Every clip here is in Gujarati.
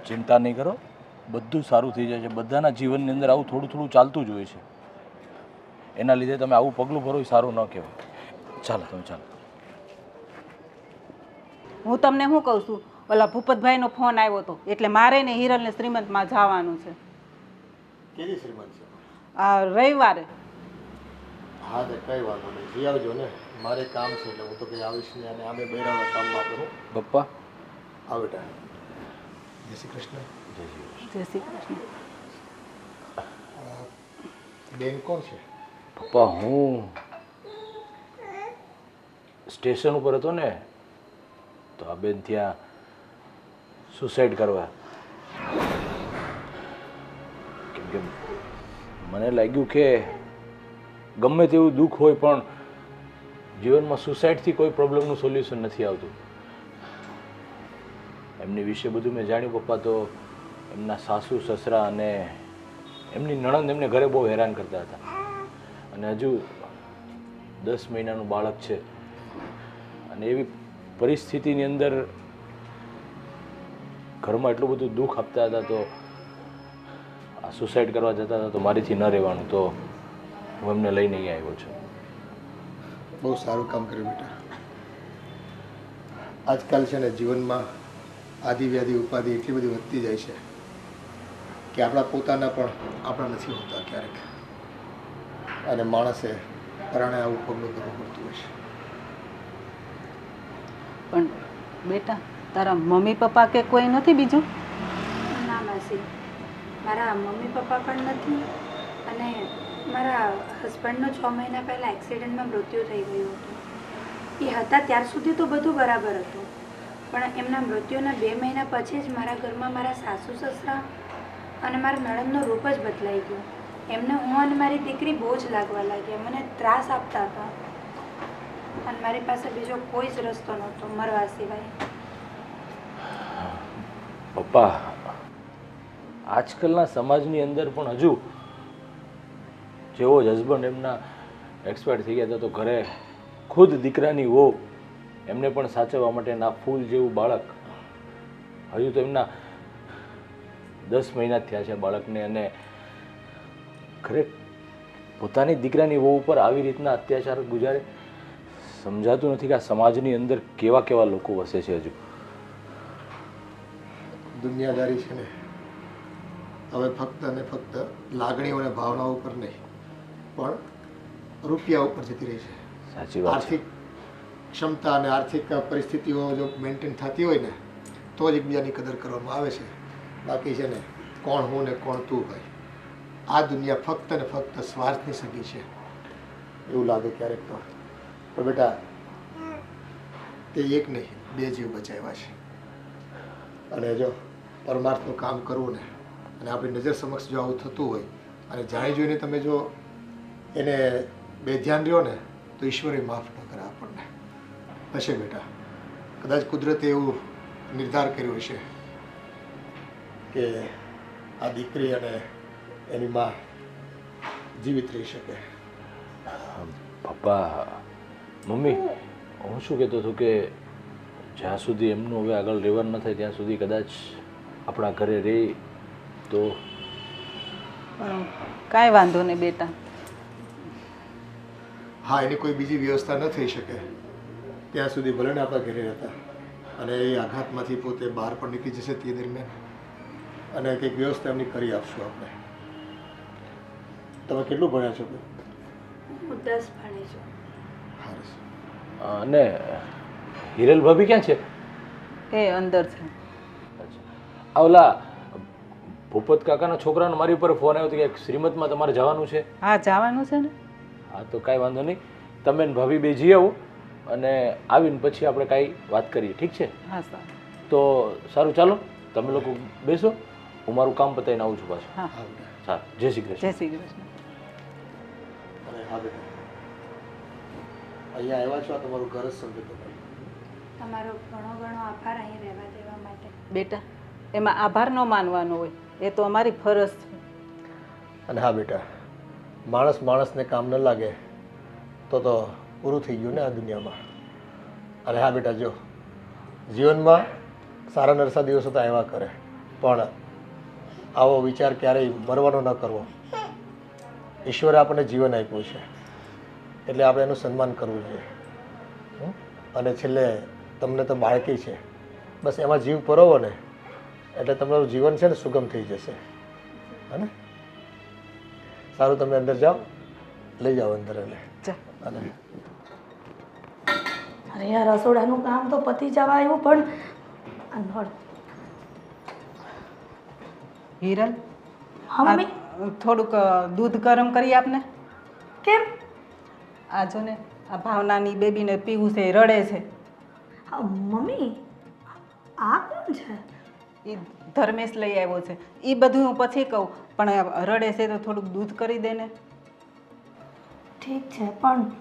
ચિંતા નહીં કરો, બધું સારું થઈ જાય છે. બધાના જીવનની અંદર આવું થોડું થોડું ચાલતું જ હોય છે. એના લીધે તમે આવું પગલું ભરો એ સારું ન કહેવાય. ચાલો તમે ચાલો. હું તમને શું કહું છું, ઓલા ભૂપતભાઈનો ફોન આવ્યો હતો એટલે મારે ને હિરલને શ્રીમંતમાં જવાનું છે. કેવી શ્રીમંત છે? આ રવિવારે. હા તો કઈ વાંધો નહીં, જઈ આવજો ને. મારે કામ છે એટલે હું તો કંઈ આવીશ નહીં. અને આમે બૈરાના કામમાં આપણે હું પપ્પા. હા બેટા. જય શ્રી કૃષ્ણ. જય શ્રી કૃષ્ણ. બેન કોણ છે? પપ્પા હું સ્ટેશન ઉપર હતો ને તો આ બેન ત્યાં સુસાઇડ કરવા, કેમ કે મને લાગ્યું કે ગમે તેવું દુઃખ હોય પણ જીવનમાં સુસાઇડથી કોઈ પ્રોબ્લેમનું સોલ્યુશન નથી આવતું. એમની વિશે બધું મેં જાણ્યું પપ્પા, તો એમના સાસુ સસરા અને એમની નણંદ એમને ઘરે બહુ હેરાન કરતા હતા. અને હજુ 10 મહિનાનું બાળક છે. અને એવી પરિસ્થિતિની અંદર ઘરમાં એટલું બધું દુઃખ આપતા હતા, તો આ સુસાઇડ કરવા જતા હતા તો મારીથી ન રહેવાનું, તો હું એમને લઈને અહીં આવ્યો છું. બહુ સારું કામ કર્યું બેટા. આજકાલ છે ને જીવનમાં આદિ વ્યાધિ ઉપાધિ એટલી બધી વધતી જાય છે કે આપણા પોતાના પણ આપણા નથી હોતા ક્યારેક. અને માણસે પરાણે આવું પગલું કરવું પડતું હોય છે. પણ બેટા, તારા મમ્મી પપ્પા કે કોઈ નથી બીજું? ના માસી, મારા મમ્મી પપ્પા પણ નથી. અને મારા હસબન્ડનું 6 મહિના પહેલાં એક્સિડન્ટમાં મૃત્યુ થઈ ગયું હતું. એ હતા ત્યાર સુધી તો બધું બરાબર હતું, પણ એમના મૃત્યુના 2 મહિના પછી જ મારા ઘરમાં મારા સાસુ સસરા અને મારા નણંદનો રૂપ જ બદલાઈ ગયો. એમને હું અને મારી દીકરી બહુ જ લાગવા લાગ્યા, મને ત્રાસ આપતા હતા. અને મારી પાસે બીજો કોઈ જ રસ્તો નહોતો મરવા સિવાય. પપ્પા, આજકાલના સમાજની અંદર પણ હજુ જેવો જ હસબન્ડ એમના એક્સપાયર થઈ ગયા હતા તો ઘરે ખુદ દીકરાની વહુ એમને પણ સાચવવા માટે ના ફૂલ જેવું બાળક, હજુ તો એમના 10 મહિના થયા છે બાળકને, અને ઘરે પોતાની દીકરાની વહુ ઉપર આવી રીતના અત્યાચાર ગુજારે. સમજાતું નથી કે આ સમાજની અંદર કેવા કેવા લોકો વસે છે. હજુ દુનિયાદારી છે ને હવે ફક્ત અને ફક્ત લાગણીઓ અને ભાવનાઓ ઉપર નહીં પણ રૂપિયા ઉપર જતી રહી છે. સાચી વાત છે. આર્થિક ક્ષમતા અને આર્થિક પરિસ્થિતિઓ જો મેન્ટેન થતી હોય ને તો જ એકબીજાની કદર કરવામાં આવે છે. બાકી છે ને કોણ હું ને કોણ તું ભાઈ, આ દુનિયા ફક્ત ને ફક્ત સ્વાર્થની સગી છે એવું લાગે ક્યારેક તો. પણ બેટા, તે એક નહીં 2 જીવ બચાવ્યા છે. અને જો પરમાર્થનું કામ કરવું ને અને આપણી નજર સમક્ષ જો આવું થતું હોય અને જાણી જોઈને તમે જો એને બેધ્યાન રહ્યો ને તો ઈશ્વરે માફ ન કરે આપણને. હશે બેટા, કદાચ કુદરતે એવું નિર્ધાર કર્યો હશે કે આ દીકરી અને એની માં જીવિત રહી શકે. પપ્પા, મમ્મી, હું શું કહેતો હતો કે જ્યાં સુધી એમનું હવે આગળ રહેવાનું ન થાય ત્યાં સુધી કદાચ આપણા ઘરે રહે તો. કાંઈ વાંધો નહીં બેટા. હા, એની કોઈ બીજી વ્યવસ્થા ન થઈ શકે ત્યાં સુધી ભલે ને આપણા ઘરે રહેતા, અને એ આઘાતમાંથી પોતે બહાર પણ નીકળી જશે તે દરમિયાન, અને કંઈક વ્યવસ્થા એમની કરી આપશું આપણે. તમે કેટલું ભણ્યા છો? હું 10 ભણી છું. હારસ. અને હિરલ ભાભી ક્યાં છે? એ અંદર છે. આ ઓલા ભૂપત કાકાના છોકરાનો મારી ઉપર ફોન આવ્યો હતો કે શ્રીમતમાં તમારે જવાનું છે. હા, જવાનું છે ને. હા, તો કાંઈ વાંધો નહીં, તમે ને ભાભી બે જઈ આવો અને આવીને પછી આપણે કાંઈ વાત કરીએ. ઠીક છે? હા સારું. તો સારું, ચાલો તમે લોકો બેસો, હું મારું કામ પતાવીને આવું છું પાછું. હા સારું, જય શ્રી કૃષ્ણ. જય શ્રી કૃષ્ણ. અને હા બેટા, અહીંયા આવ્યા છો, આ તમારું ઘર જ સમજો તો. તમારો ઘણો ઘણો આભાર અહીં રહેવા દેવા માટે. બેટા, એમાં આભાર ન માનવાનો હોય, એ તો અમારી ફરજ છે. અને હા બેટા, માણસ માણસને કામ ન લાગે તો પૂરું થઈ ગયું ને આ દુનિયામાં. અને હા બેટા, જો જીવનમાં સારા નરસા દિવસો તો આવ્યા કરે, પણ આવો વિચાર ક્યારેય મરવાનો ન કરવો. ઈશ્વરે આપણને જીવન આપ્યું છે એટલે આપણે એનું સન્માન કરવું જોઈએ. અને છેલ્લે તમને તો બાળકી છે, બસ એમાં જીવ પરોવો ને એટલે તમારું જીવન છે ને સુગમ થઈ જશે. હે સારું, તમે અંદર જાઓ, લઈ જાઓ અંદર. અને અરે યાર, રસોડાનું કામ તો પતી જવા આવ્યું, પણ આ નળ. હિરલ, હા મમ્મી. થોડુંક દૂધ ગરમ કરી આપને. કેમ? આ જો ને, આ ભાવનાની બેબીને પીવું છે, એ રડે છે. હા મમ્મી, આ કોણ છે? એ ધર્મેશ લઈ આવ્યો છે. એ બધું હું પછી કહું, પણ રડે છે તો થોડુંક દૂધ કરી દે ને. ઠીક છે, પણ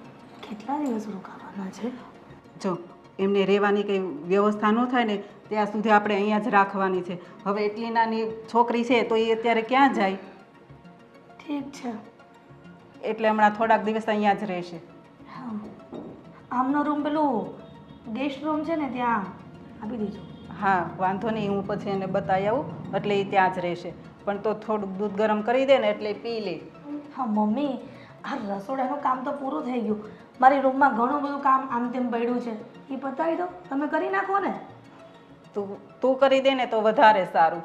કેટલા દિવસ રોકાવાના છે? જો એમને રહેવાની કંઈ વ્યવસ્થા ન થાય ને ત્યાં સુધી આપણે અહીંયા જ રાખવાની છે. હવે એટલી નાની છોકરી છે તો એ અત્યારે ક્યાં જાય? ઠીક છે. એટલે હમણાં થોડાક દિવસ અહીંયા જ રહેશે. હા, આમનો રૂમ પેલું ગેસ્ટ રૂમ છે ને ત્યાં આપી દેજો. હા વાંધો નહીં, હું પછી એને બતાવી આવું, એટલે એ ત્યાં જ રહેશે. પણ તો થોડુંક દૂધ ગરમ કરી દે ને એટલે પી લે. હા મમ્મી, આ રસોડાનું કામ તો પૂરું થઈ ગયું. મારી રૂમમાં ઘણું બધું કામ આમ તેમ પડ્યું છે, એ પતાવી દો. તમે કરી નાખો ને. તું કરી દે ને તો વધારે સારું.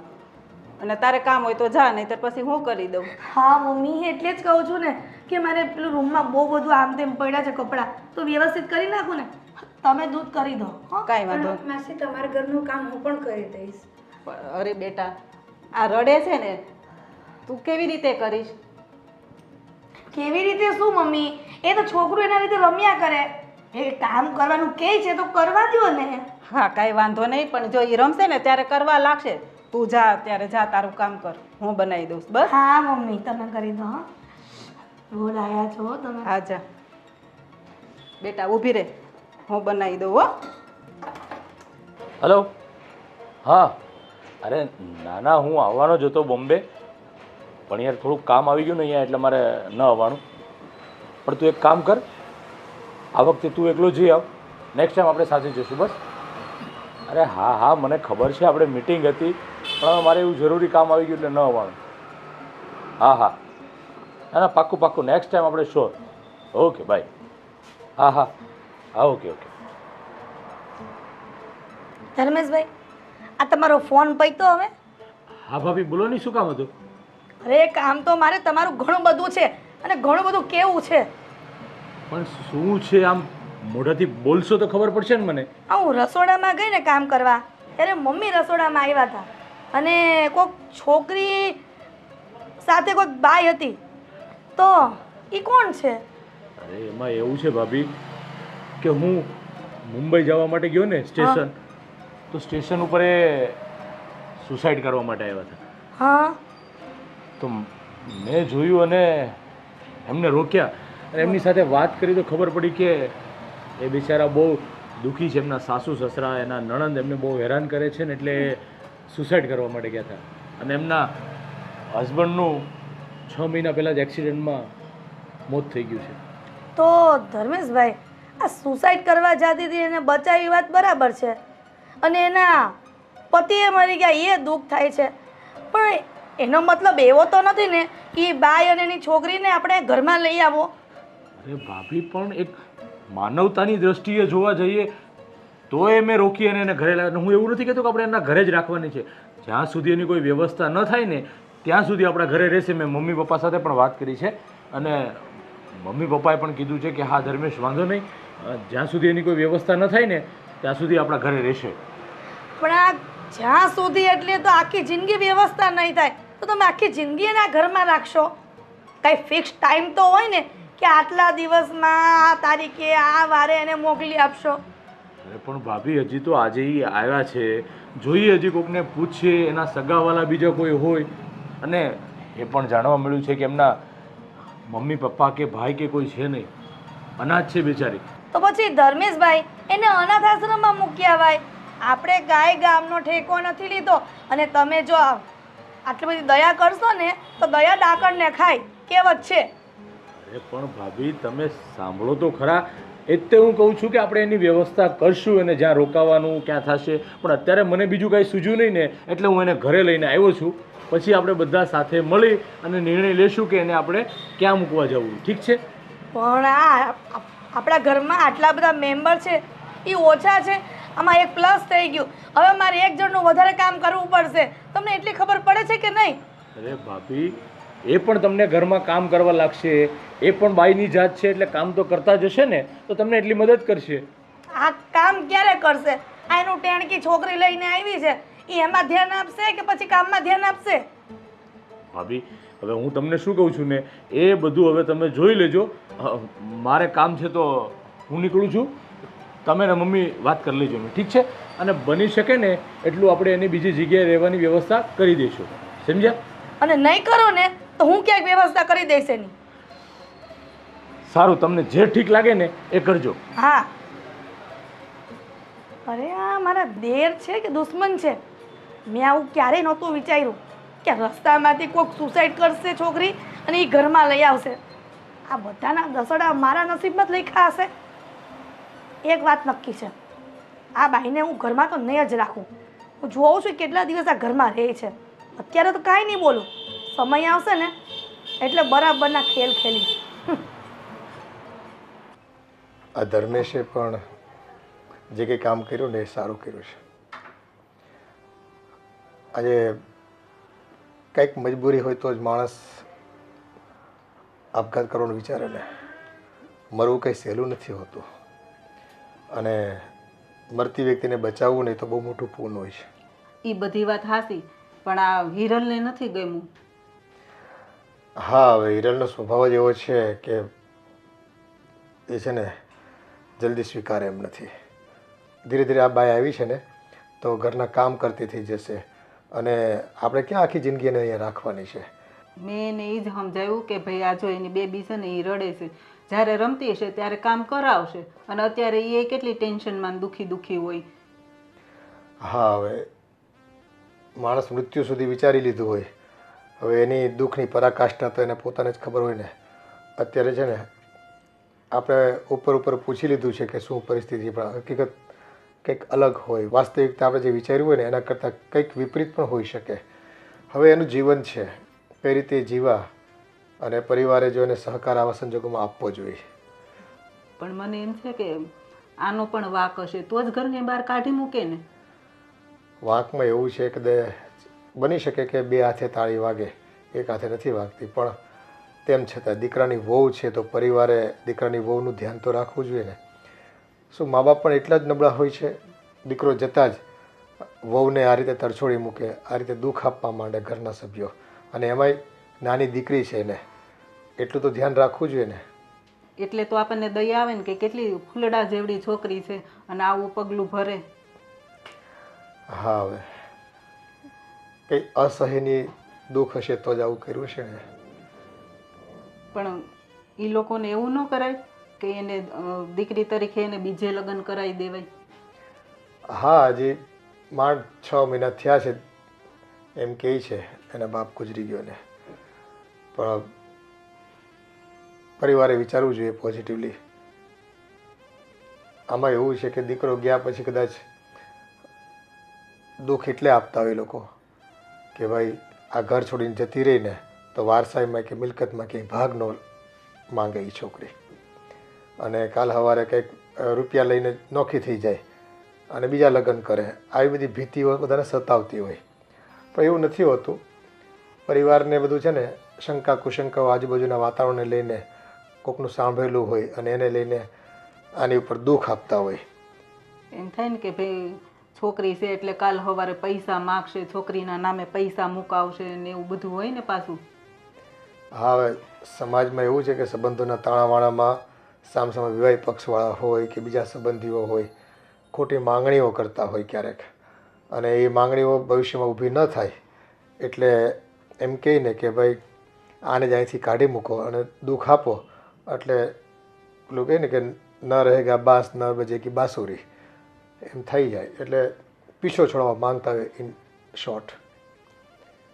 અને તારે કામ હોય તો જા, નહીં તો પછી હું કરી દઉં. હા મમ્મી, એટલે જ કહું છું ને કે મારે પેલું રૂમમાં બહુ બધું આમ તેમ પડ્યા છે કપડાં, તો વ્યવસ્થિત કરી નાખું ને. તમે દૂધ કરી દો. કાંઈ વાંધો. માસી, તમારા ઘરનું કામ હું પણ કરી દઈશ. અરે બેટા, આ રડે છે ને, તું કેવી રીતે કરીશ? કેવી રીતે શું મમ્મી? એ તો છોકરું એના રીતે રમ્યા કરે. એ કામ કરવાનું કહે છે તો કરવા દો ને. હા કાંઈ વાંધો નહીં, પણ જો એ રમશે ને ત્યારે કરવા લાગશે. તું જા, અત્યારે જા, તારું કામ કર, હું બનાવી દઉં. બસ. હા મમ્મી, તમે કરી દો. હા, બોલાયા છો તમે. હા જા બેટા, ઊભી રહે, હું બનાવી દઉં. હો હલો. હા, અરે નાના, હું આવવાનો જ હતો બોમ્બે, પણ યાર થોડુંક કામ આવી ગયું ને અહીંયા, એટલે મારે ન આવવાનું. પણ તું એક કામ કર, આ વખતે તું એકલો જઈ આવ, નેક્સ્ટ ટાઈમ આપણે સાથે જઈશું. બસ. અરે હા હા, મને ખબર છે આપણે મિટિંગ હતી, પણ હવે મારે એવું જરૂરી કામ આવી ગયું એટલે ન આવવાનું. હા હા, ના ના, પાક્કું પાક્કું, નેક્સ્ટ ટાઈમ આપણે શ્યોર. Okay bye. હા હા હા, ઓકે ઓકે. ધર્મેશભાઈ, આ તમારો ફોન પૈતો હવે? હા ભાભી, બોલો નહીં, શું કામ હતું? અરે કામ તો મારે તમારું ઘણું બધું છે અને ઘણું બધું કેવું છે. પણ શું છે? આમ મોઢાથી બોલશો તો ખબર પડશે ને મને. હું રસોડામાં ગઈ ને કામ કરવા, ત્યારે મમ્મી રસોડામાં આવ્યા હતા અને કોઈક છોકરી સાથે કોઈક બાઈ હતી. તો એ કોણ છે? અરે એમાં એવું છે ભાભી કે હું મુંબઈ જવા માટે ગયો ને સ્ટેશન, તો સ્ટેશન ઉપર એ સુસાઇડ કરવા માટે આવ્યા હતા. હા, તો મેં જોયું અને એમને રોક્યા અને એમની સાથે વાત કરી તો ખબર પડી કે એ બિચારા બહુ દુઃખી છે. એમના સાસુ સસરા, એના નણંદ એમને બહુ હેરાન કરે છે ને, એટલે સુસાઇડ કરવા માટે ગયા હતા. અને એમના હસબન્ડનું 6 મહિના પહેલાં જ એક્સિડન્ટમાં મોત થઈ ગયું છે. તો ધર્મેશભાઈ, આ સુસાઇડ કરવા જતી હતી એને બચાવી વાત બરાબર છે, અને એના પતિએ મરી ગયા એ દુઃખ થાય છે, પણ એનો મતલબ એવો તો નથી ને કે બાઈ અને એની છોકરીને આપણે ઘરમાં લઈ આવો. અરે ભાભી, પણ એક માનવતાની દ્રષ્ટિએ જોવા જઈએ તો એ મેં રોકી અને એને ઘરે લાવ્યા. હું એવું નથી કહેતો કે આપણે એના ઘરે જ રાખવાની છે. જ્યાં સુધી એની કોઈ વ્યવસ્થા ન થાય ને ત્યાં સુધી આપણા ઘરે રહેશે. મેં મમ્મી પપ્પા સાથે પણ વાત કરી છે અને મમ્મી પપ્પાએ પણ કીધું છે કે હા ધર્મેશ, વાંધો નહીં, જ્યાં સુધી એની કોઈ વ્યવસ્થા ન થાય ને ત્યાં સુધી આપણા ઘરે રહેશે. પણ આ જ્યાં સુધી એટલે તો આખી જિંદગી વ્યવસ્થા નહીં થાય તો તમે આખી જિંદગી એના ઘરમાં રાખશો? કંઈ ફિક્સ ટાઈમ તો હોય ને કે આટલા દિવસમાં આ તારીખે આ વારે એને મોકલી આપશો. અરે પણ ભાભી, હજી તો આજે એ આવ્યા છે, જોઈએ હજી કોકને પૂછીએ, એના સગાવાલા બીજા કોઈ હોય. અને એ પણ જાણવા મળ્યું છે કે એમના મમ્મી પપ્પા કે ભાઈ કે કોઈ છે નહીં, અનાથ છે બિચારી. તો પછી ધર્મેશભાઈ, એને અનાથ આશ્રમમાં મૂકી આવાય. આપણે ગાય ગામનો ઠેકો નથી લીધો, અને તમે જો આટલી બધી દયા કરશો ને તો દયા ડાકણને ખાય, કહેવત છે. અરે પણ ભાભી, તમે સાંભળો તો ખરા, એ જ તે હું કહું છું કે આપણે એની વ્યવસ્થા કરશું અને જ્યાં રોકાવાનું ક્યાં થશે. પણ અત્યારે મને બીજું કાંઈ સૂઝ્યું નહીં ને, એટલે હું એને ઘરે લઈને આવ્યો છું. પછી આપણે બધા સાથે મળી અને નિર્ણય લેશું કે એને આપણે ક્યાં મૂકવા જવું. ઠીક છે? પણ આપણા ઘરમાં આટલા બધા મેમ્બર છે એ ઓછા છે. આમાં એક પ્લસ થઈ ગયું. હવે મારે એક જણનું વધારે કામ કરવું પડશે. તમને એટલી ખબર પડે છે કે નહીં? અરે ભાભી, એ પણ તમને ઘરમાં કામ કરવા લાગશે. એ પણ બાઈની જાત છે એટલે કામ તો કરતા જ હશે ને, તો તમને એટલી મદદ કરશે. આ કામ ક્યારે કરશે? આ એનું ટેણકી છોકરી લઈને આવી છે, એ એમાં ધ્યાન આપશે કે પછી કામમાં ધ્યાન આપશે? ભાભી, હવે હું તમને શું કહું છું ને, એ બધું હવે તમે જોઈ લેજો. મારે કામ છે તો હું નીકળું છું. તમે ને મમ્મી વાત કરી લેજો. ઠીક છે? અને બની શકે ને એટલું આપણે એની બીજી જગ્યાએ રહેવાની વ્યવસ્થા કરી દઈશું. સમજ્યા? અને નહીં કરો ને તો હું ક્યાંક વ્યવસ્થા કરી દઈશ એની. સારું, તમને જે ઠીક લાગે ને એ કરજો. હા. અરે આ મારા દેર છે કે દુશ્મન છે? મેં આવું ક્યારેય નહોતું વિચાર્યું કે રસ્તામાંથી કોઈક સુસાઇડ કરશે છોકરી અને એ ઘરમાં લઈ આવશે. આ બધાના દસડા મારા નસીબમાં જ લખ્યા હશે. એક વાત નક્કી છે, આ બાઈને હું ઘરમાં તો નહીં જ રાખું. હું જોઉં છું કેટલા દિવસ આ ઘરમાં રહે છે. અત્યારે તો કાંઈ નહીં બોલું, સમય આવશે ને એટલે બરાબરના ખેલ ખેલી. આ ધર્મેશે પણ જે કંઈ કામ કર્યું ને એ સારું કર્યું છે. આજે કંઈક મજબૂરી હોય તો જ માણસ આપઘાત કરવાનું વિચારે ને. મરવું કંઈ સહેલું નથી હોતું, અને મરતી વ્યક્તિને બચાવવું નહીં તો બહુ મોટું પૂન હોય છે. એ બધી વાત હાસી, પણ આ હિરલને નથી ગમ્યું. હા, હવે હિરલનો સ્વભાવ જ એવો છે કે એ છે ને જલ્દી સ્વીકારે એમ નથી. ધીરે ધીરે આ બાઈ આવી છે ને તો ઘરના કામ કરતી થઈ જશે, અને આપણે ક્યાં આખી જિંદગી એને અહીંયા રાખવાની છે. મેં એને એ જ સમજાવ્યું કે ભાઈ આ જો એની બેબી છે ને એ રડે છે, જ્યારે રમતી હશે ત્યારે કામ કરાવશે, અને અત્યારે એ કેટલી ટેન્શનમાં દુખી હોય. હા, હવે માણસ મૃત્યુ સુધી વિચારી લીધું હોય, હવે એની દુઃખની પરાકાષ્ઠા તો એને પોતાને જ ખબર હોય ને. અત્યારે છે ને આપણે ઉપર પૂછી લીધું છે કે શું પરિસ્થિતિ, પણ હકીકત કંઈક અલગ હોય. વાસ્તવિકતા આપણે જે વિચાર્યું હોય ને એના કરતાં કંઈક વિપરીત પણ હોઈ શકે. હવે એનું જીવન છે, કઈ રીતે જીવા, અને પરિવારે જો એને સહકાર આવા સંજોગોમાં આપવો જોઈએ. પણ મને એમ છે કે આનો પણ વાંક હશે તો જ ઘરની બહાર કાઢી મૂકે ને. વાંકમાં એવું છે કે બની શકે કે બે હાથે તાળી વાગે, એક હાથે નથી વાગતી, પણ તેમ છતાં દીકરાની વહુ છે તો પરિવારે દીકરાની વહુનું ધ્યાન તો રાખવું જોઈએ ને. શું મા બાપ પણ એટલા જ નબળા હોય છે? દીકરો જતાં જ વહુને આ રીતે તરછોડી મૂકે, આ રીતે દુઃખ આપવા માંડે ઘરના સભ્યો, અને એમાંય નાની દીકરી છે ને, એટલું તો ધ્યાન રાખવું જોઈએ ને. એટલે તો આપણને દયા આવે ને કે કેટલી ફૂલડા જેવડી છોકરી છે અને આવું પગલું ભરે. હા, હવે કંઈ અસહ્યની દુઃખ હશે તો જ આવું કર્યું છે ને. પણ એ લોકોને એવું ન કરાય કે એને દીકરી તરીકે એને બીજે લગ્ન કરાવી દેવાય. હા, હજી માંડ 6 મહિના થયા છે એમ કહે છે, એના બાપ ગુજરી ગયો ને. પણ પરિવારે વિચારવું જોઈએ પોઝિટિવલી. આમાં એવું છે કે દીકરો ગયા પછી કદાચ દુઃખ એટલે આપતા હોય લોકો કે ભાઈ આ ઘર છોડીને જતી રહીને તો વારસાઈમાં કે મિલકતમાં ક્યાંય ભાગ ન માંગે એ છોકરી, અને કાલ સવારે કંઈક રૂપિયા લઈને નોખી થઈ જાય અને બીજા લગ્ન કરે. આવી બધી ભીતિઓ બધાને સતાવતી હોય, પણ એવું નથી હોતું. પરિવારને બધું છે ને શંકા કુશંકાઓ આજુબાજુના વાતાવરણને લઈને કોકનું સાંભળેલું હોય અને એને લઈને આની ઉપર દુઃખ આપતા હોય. એમ થાય ને કે ભાઈ છોકરી છે એટલે કાલ સવારે પૈસા માગશે, છોકરીના નામે પૈસા મુકાવશે ને એવું બધું હોય ને પાછું. હા, હવે સમાજમાં એવું છે કે સંબંધોના તાણાવાણામાં સામસામે વિવાહિત પક્ષવાળા હોય કે બીજા સંબંધીઓ હોય, ખોટી માંગણીઓ કરતા હોય ક્યારેક, અને એ માંગણીઓ ભવિષ્યમાં ઊભી ન થાય એટલે એમ કહીને કે ભાઈ આને જ અહીંથી કાઢી મૂકો અને દુઃખ આપો, એટલે પેલું કહે ને કે ન રહેગા બાસ ન બજેગી બાંસુરી, એમ થઈ જાય. એટલે પીછો છોડવા માંગતા હોય ઇન શોર્ટ.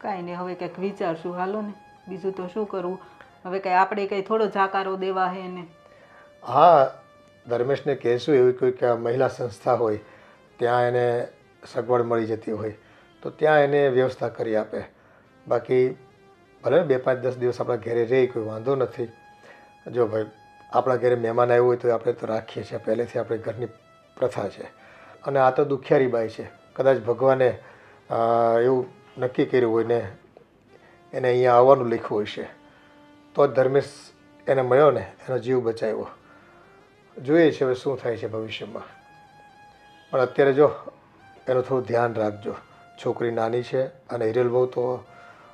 કાંઈ નહીં, હવે કંઈક વિચારશું. હાલો ને, બીજું તો શું કરવું હવે. કંઈ આપણે કંઈ થોડો જાકારો દેવા હે ને. હા, ધર્મેશને કહેશું એવી કોઈક મહિલા સંસ્થા હોય ત્યાં એને સગવડ મળી જતી હોય તો ત્યાં એને વ્યવસ્થા કરી આપે. બાકી ભલે 2-5-10 દિવસ આપણા ઘરે રહે કોઈ વાંધો નથી. જો ભાઈ આપણા ઘરે મહેમાન આવ્યું હોય તો આપણે તો રાખીએ છીએ, પહેલેથી આપણે ઘરની પ્રથા છે. અને આ તો દુખિયારી બાઈ છે, કદાચ ભગવાને એવું નક્કી કર્યું હોય ને એને અહીંયા આવવાનું લખ્યું હોય છે તો જ ધર્મેશ એને મળ્યો ને, એનો જીવ બચાવ્યો. જોઈએ છે હવે શું થાય છે ભવિષ્યમાં. પણ અત્યારે જો એનું થોડું ધ્યાન રાખજો. છોકરી નાની છે અને હિરેલ બહુ તો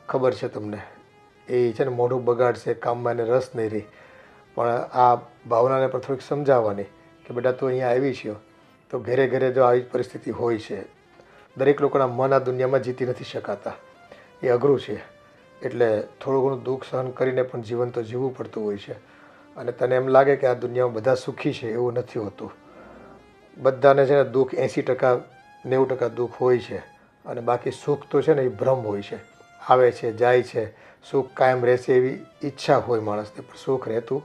ખબર છે તમને, એ છે ને મોઢું બગાડશે, કામમાં એને રસ નહીં રહી. પણ આ ભાવનાને પણ થોડીક સમજાવવાની કે બેટા તું અહીંયા આવી છે તો ઘરે ઘરે જો આવી પરિસ્થિતિ હોય છે. દરેક લોકોના મન આ દુનિયામાં જીતી નથી શકાતા, એ અઘરું છે. એટલે થોડું ઘણું દુઃખ સહન કરીને પણ જીવન તો જીવવું પડતું હોય છે. અને તને એમ લાગે કે આ દુનિયામાં બધા સુખી છે, એવું નથી હોતું. બધાને છે ને દુઃખ 80% 90% દુઃખ હોય છે અને બાકી સુખ તો છે ને એ ભ્રમ હોય છે. આવે છે જાય છે, સુખ કાયમ રહેશે એવી ઈચ્છા હોય માણસને, પણ સુખ રહેતું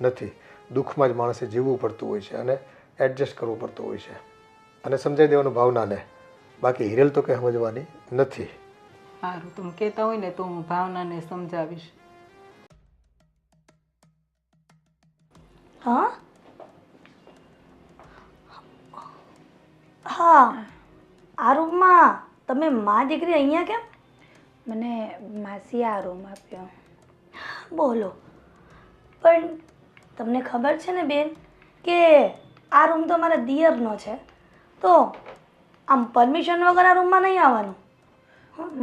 નથી. દુઃખમાં જ માણસે જીવવું પડતું હોય છે અને એડજસ્ટ કરવું પડતું હોય છે અને સમજાવી દેવાનું ભાવનાને. બાકી હિરેલ તો કંઈ સમજવાની નથી. સારું, તમે કહેતા હોય ને તો હું ભાવનાને સમજાવીશ. હા હા, આ રૂમમાં તમે મા દીકરી અહીંયા કેમ? મને માસીએ આ રૂમ આપ્યો. બોલો, પણ તમને ખબર છે ને બેન કે આ રૂમ તો મારા દિયરનો છે, તો આમ પરમિશન વગર આ રૂમમાં નહીં આવવાનું.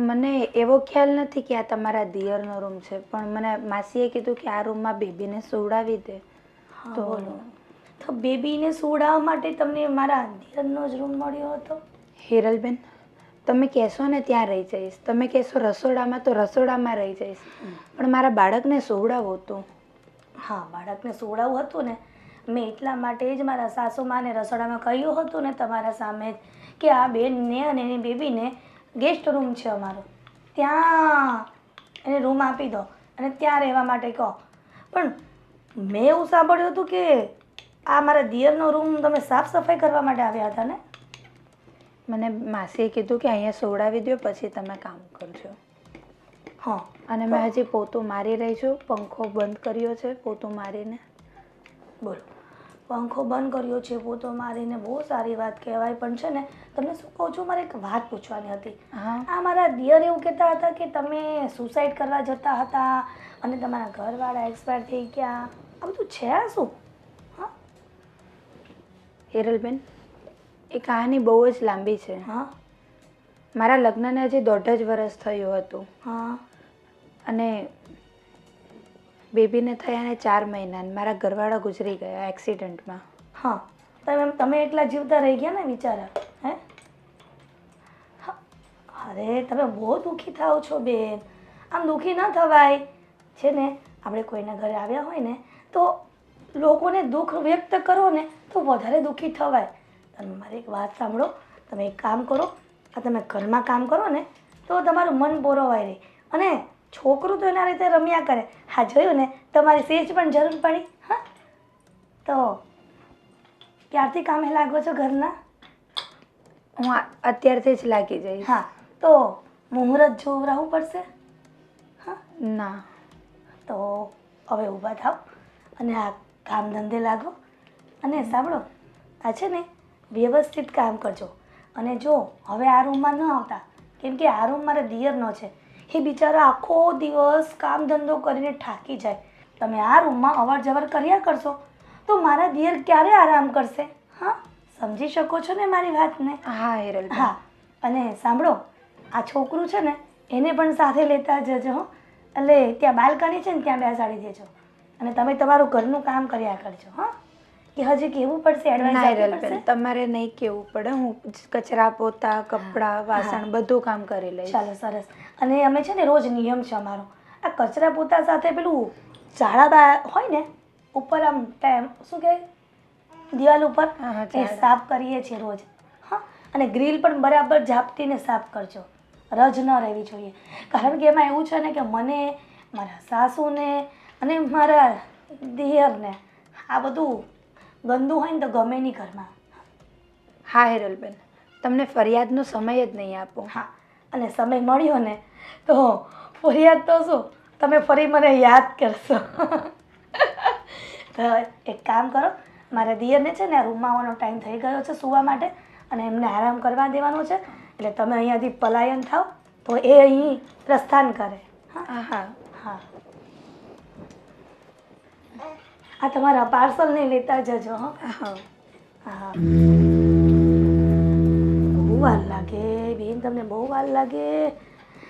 મને એવો ખ્યાલ નથી કે આ તમારા દિયરનો રૂમ છે, પણ મને માસીએ કીધું કે આ રૂમમાં બેબીને સુવડાવી દે. તો બોલો, તો બેબીને સુવડાવવા માટે તમને મારા દિયરનો જ રૂમ મળ્યો હતો? હિરલબેન, તમે કહેશો ને ત્યાં રહી જઈશ, તમે કહેશો રસોડામાં તો રસોડામાં રહી જઈશ, પણ મારા બાળકને સુવડાવવું હતું. હા, બાળકને સુવડાવવું હતું ને, મેં એટલા માટે જ મારા સાસુમાને રસોડામાં કહ્યું હતું ને તમારા સામે જ કે આ બેનને અને એની બેબીને ગેસ્ટ રૂમ છે અમારો, ત્યાં એને રૂમ આપી દો અને ત્યાં રહેવા માટે કહો. પણ મેં એવું સાંભળ્યું હતું કે આ મારા દિયરનો રૂમ તમે સાફ સફાઈ કરવા માટે આવ્યા હતા ને? મને માસીએ કીધું કે અહીંયા સુવડાવી દો પછી તમે કામ કરજો. હા, અને મેં હજી પોતું મારી રહી છું, પંખો બંધ કર્યો છે પોતું મારીને. બોલો, પંખો બંધ કર્યો છે પોતો મારીને, બહુ સારી વાત કહેવાય. પણ છે ને તમને શું કહું છું, મારે એક વાત પૂછવાની હતી. હા, આ મારા દિયર એવું કહેતા હતા કે તમે સુસાઇડ કરવા જતા હતા અને તમારા ઘરવાળા એક્સપાયર થઈ ગયા. આ બધું છે આ શું? હા હિરલબેન, એ કહાની બહુ જ લાંબી છે. હા મારા લગ્નને હજી 1.5 વર્ષ થયું હતું હા અને બેબીને થયાને 4 મહિના મારા ઘરવાળા ગુજરી ગયા એક્સિડન્ટમાં. હા, તમે એકલા જીવતા રહી ગયા ને બિચારા. હે, અરે તમે બહુ દુઃખી થાઓ છો બેન. આમ દુઃખી ન થવાય. છે ને આપણે કોઈના ઘરે આવ્યા હોય ને તો લોકોને દુઃખ વ્યક્ત કરો ને તો વધારે દુઃખી થવાય. તમે મારી એક વાત સાંભળો, તમે એક કામ કરો, આ તમે ઘરમાં કામ કરો ને તો તમારું મન બોરવાય રહે અને છોકરું તો એના રીતે રમ્યા કરે. હા, જોયું ને, તમારી સેજ પણ જરૂર પડી. હા, તો ક્યારથી કામે લાગો છો ઘરના? હું અત્યારથી જ લાગી જઈશ. હા, તો મુહૂર્ત જોવરાવવું પડશે. હા, ના, તો હવે ઊભા થાવ અને આ કામ ધંધે લાગો. અને સાંભળો, આ છે ને વ્યવસ્થિત કામ કરજો. અને જો હવે આ રૂમમાં ન આવતા, કેમ કે આ રૂમ મારા દિયરનો છે, એ બિચારા આખો દિવસ કામ ધંધો કરીને થાકી જાય. તમે આ રૂમમાં અવર જવર કર્યા કરશો તો મારા દિયર ક્યારે આરામ કરશે? હા, સમજી શકો છો ને મારી વાતને? હા હિરલ. હા, અને સાંભળો, આ છોકરું છે ને એને પણ સાથે લેતા જજો. એટલે ત્યાં બાલ્કની છે ને ત્યાં બેસાડી દેજો અને તમે તમારું ઘરનું કામ કર્યા કરજો. હા, કે હજી કેવું પડશે? ના હિરલ બેન, એડવાન્સ? તમારે નહીં કેવું પડે, હું કચરા પોતા કપડાં વાસણ બધું કામ કરી લઈશ. ચાલો, સરસ. અને અમે છે ને રોજ નિયમ છે અમારો, આ કચરા પોતા સાથે પેલું ઝાડા હોય ને ઉપર આમ શું કહેવાય દિવાલ ઉપર, હા, એ સાફ કરીએ છીએ રોજ. હા, અને ગ્રીલ પણ બરાબર ઝાપટીને સાફ કરજો, રજ ન રહેવી જોઈએ. કારણ કે એમાં એવું છે ને કે મને, મારા સાસુને અને મારા દિયરને આ બધું ગંદુ હોય ને તો ગમે નહીં ઘરમાં. હા હેરલબેન, તમને ફરિયાદનો સમય જ નહીં આપો. હા, અને સમય મળ્યો ને તો ફરિયાદ તો શું, તમે ફરી મને યાદ કરશો. તો એક કામ કરો, મારા દિયરને છે ને આ રૂમમાં આવવાનો ટાઈમ થઈ ગયો છે સૂવા માટે, અને એમને આરામ કરવા દેવાનો છે. એટલે તમે અહીંયાથી પલાયન થાવ તો એ અહીં પ્રસ્થાન કરે. હા હા હા, આ તમારા પાર્સલ નહીં લેતા જજો. હા હા. હા, બહુ વાર લાગે બેન, તમને બહુ વાર લાગે.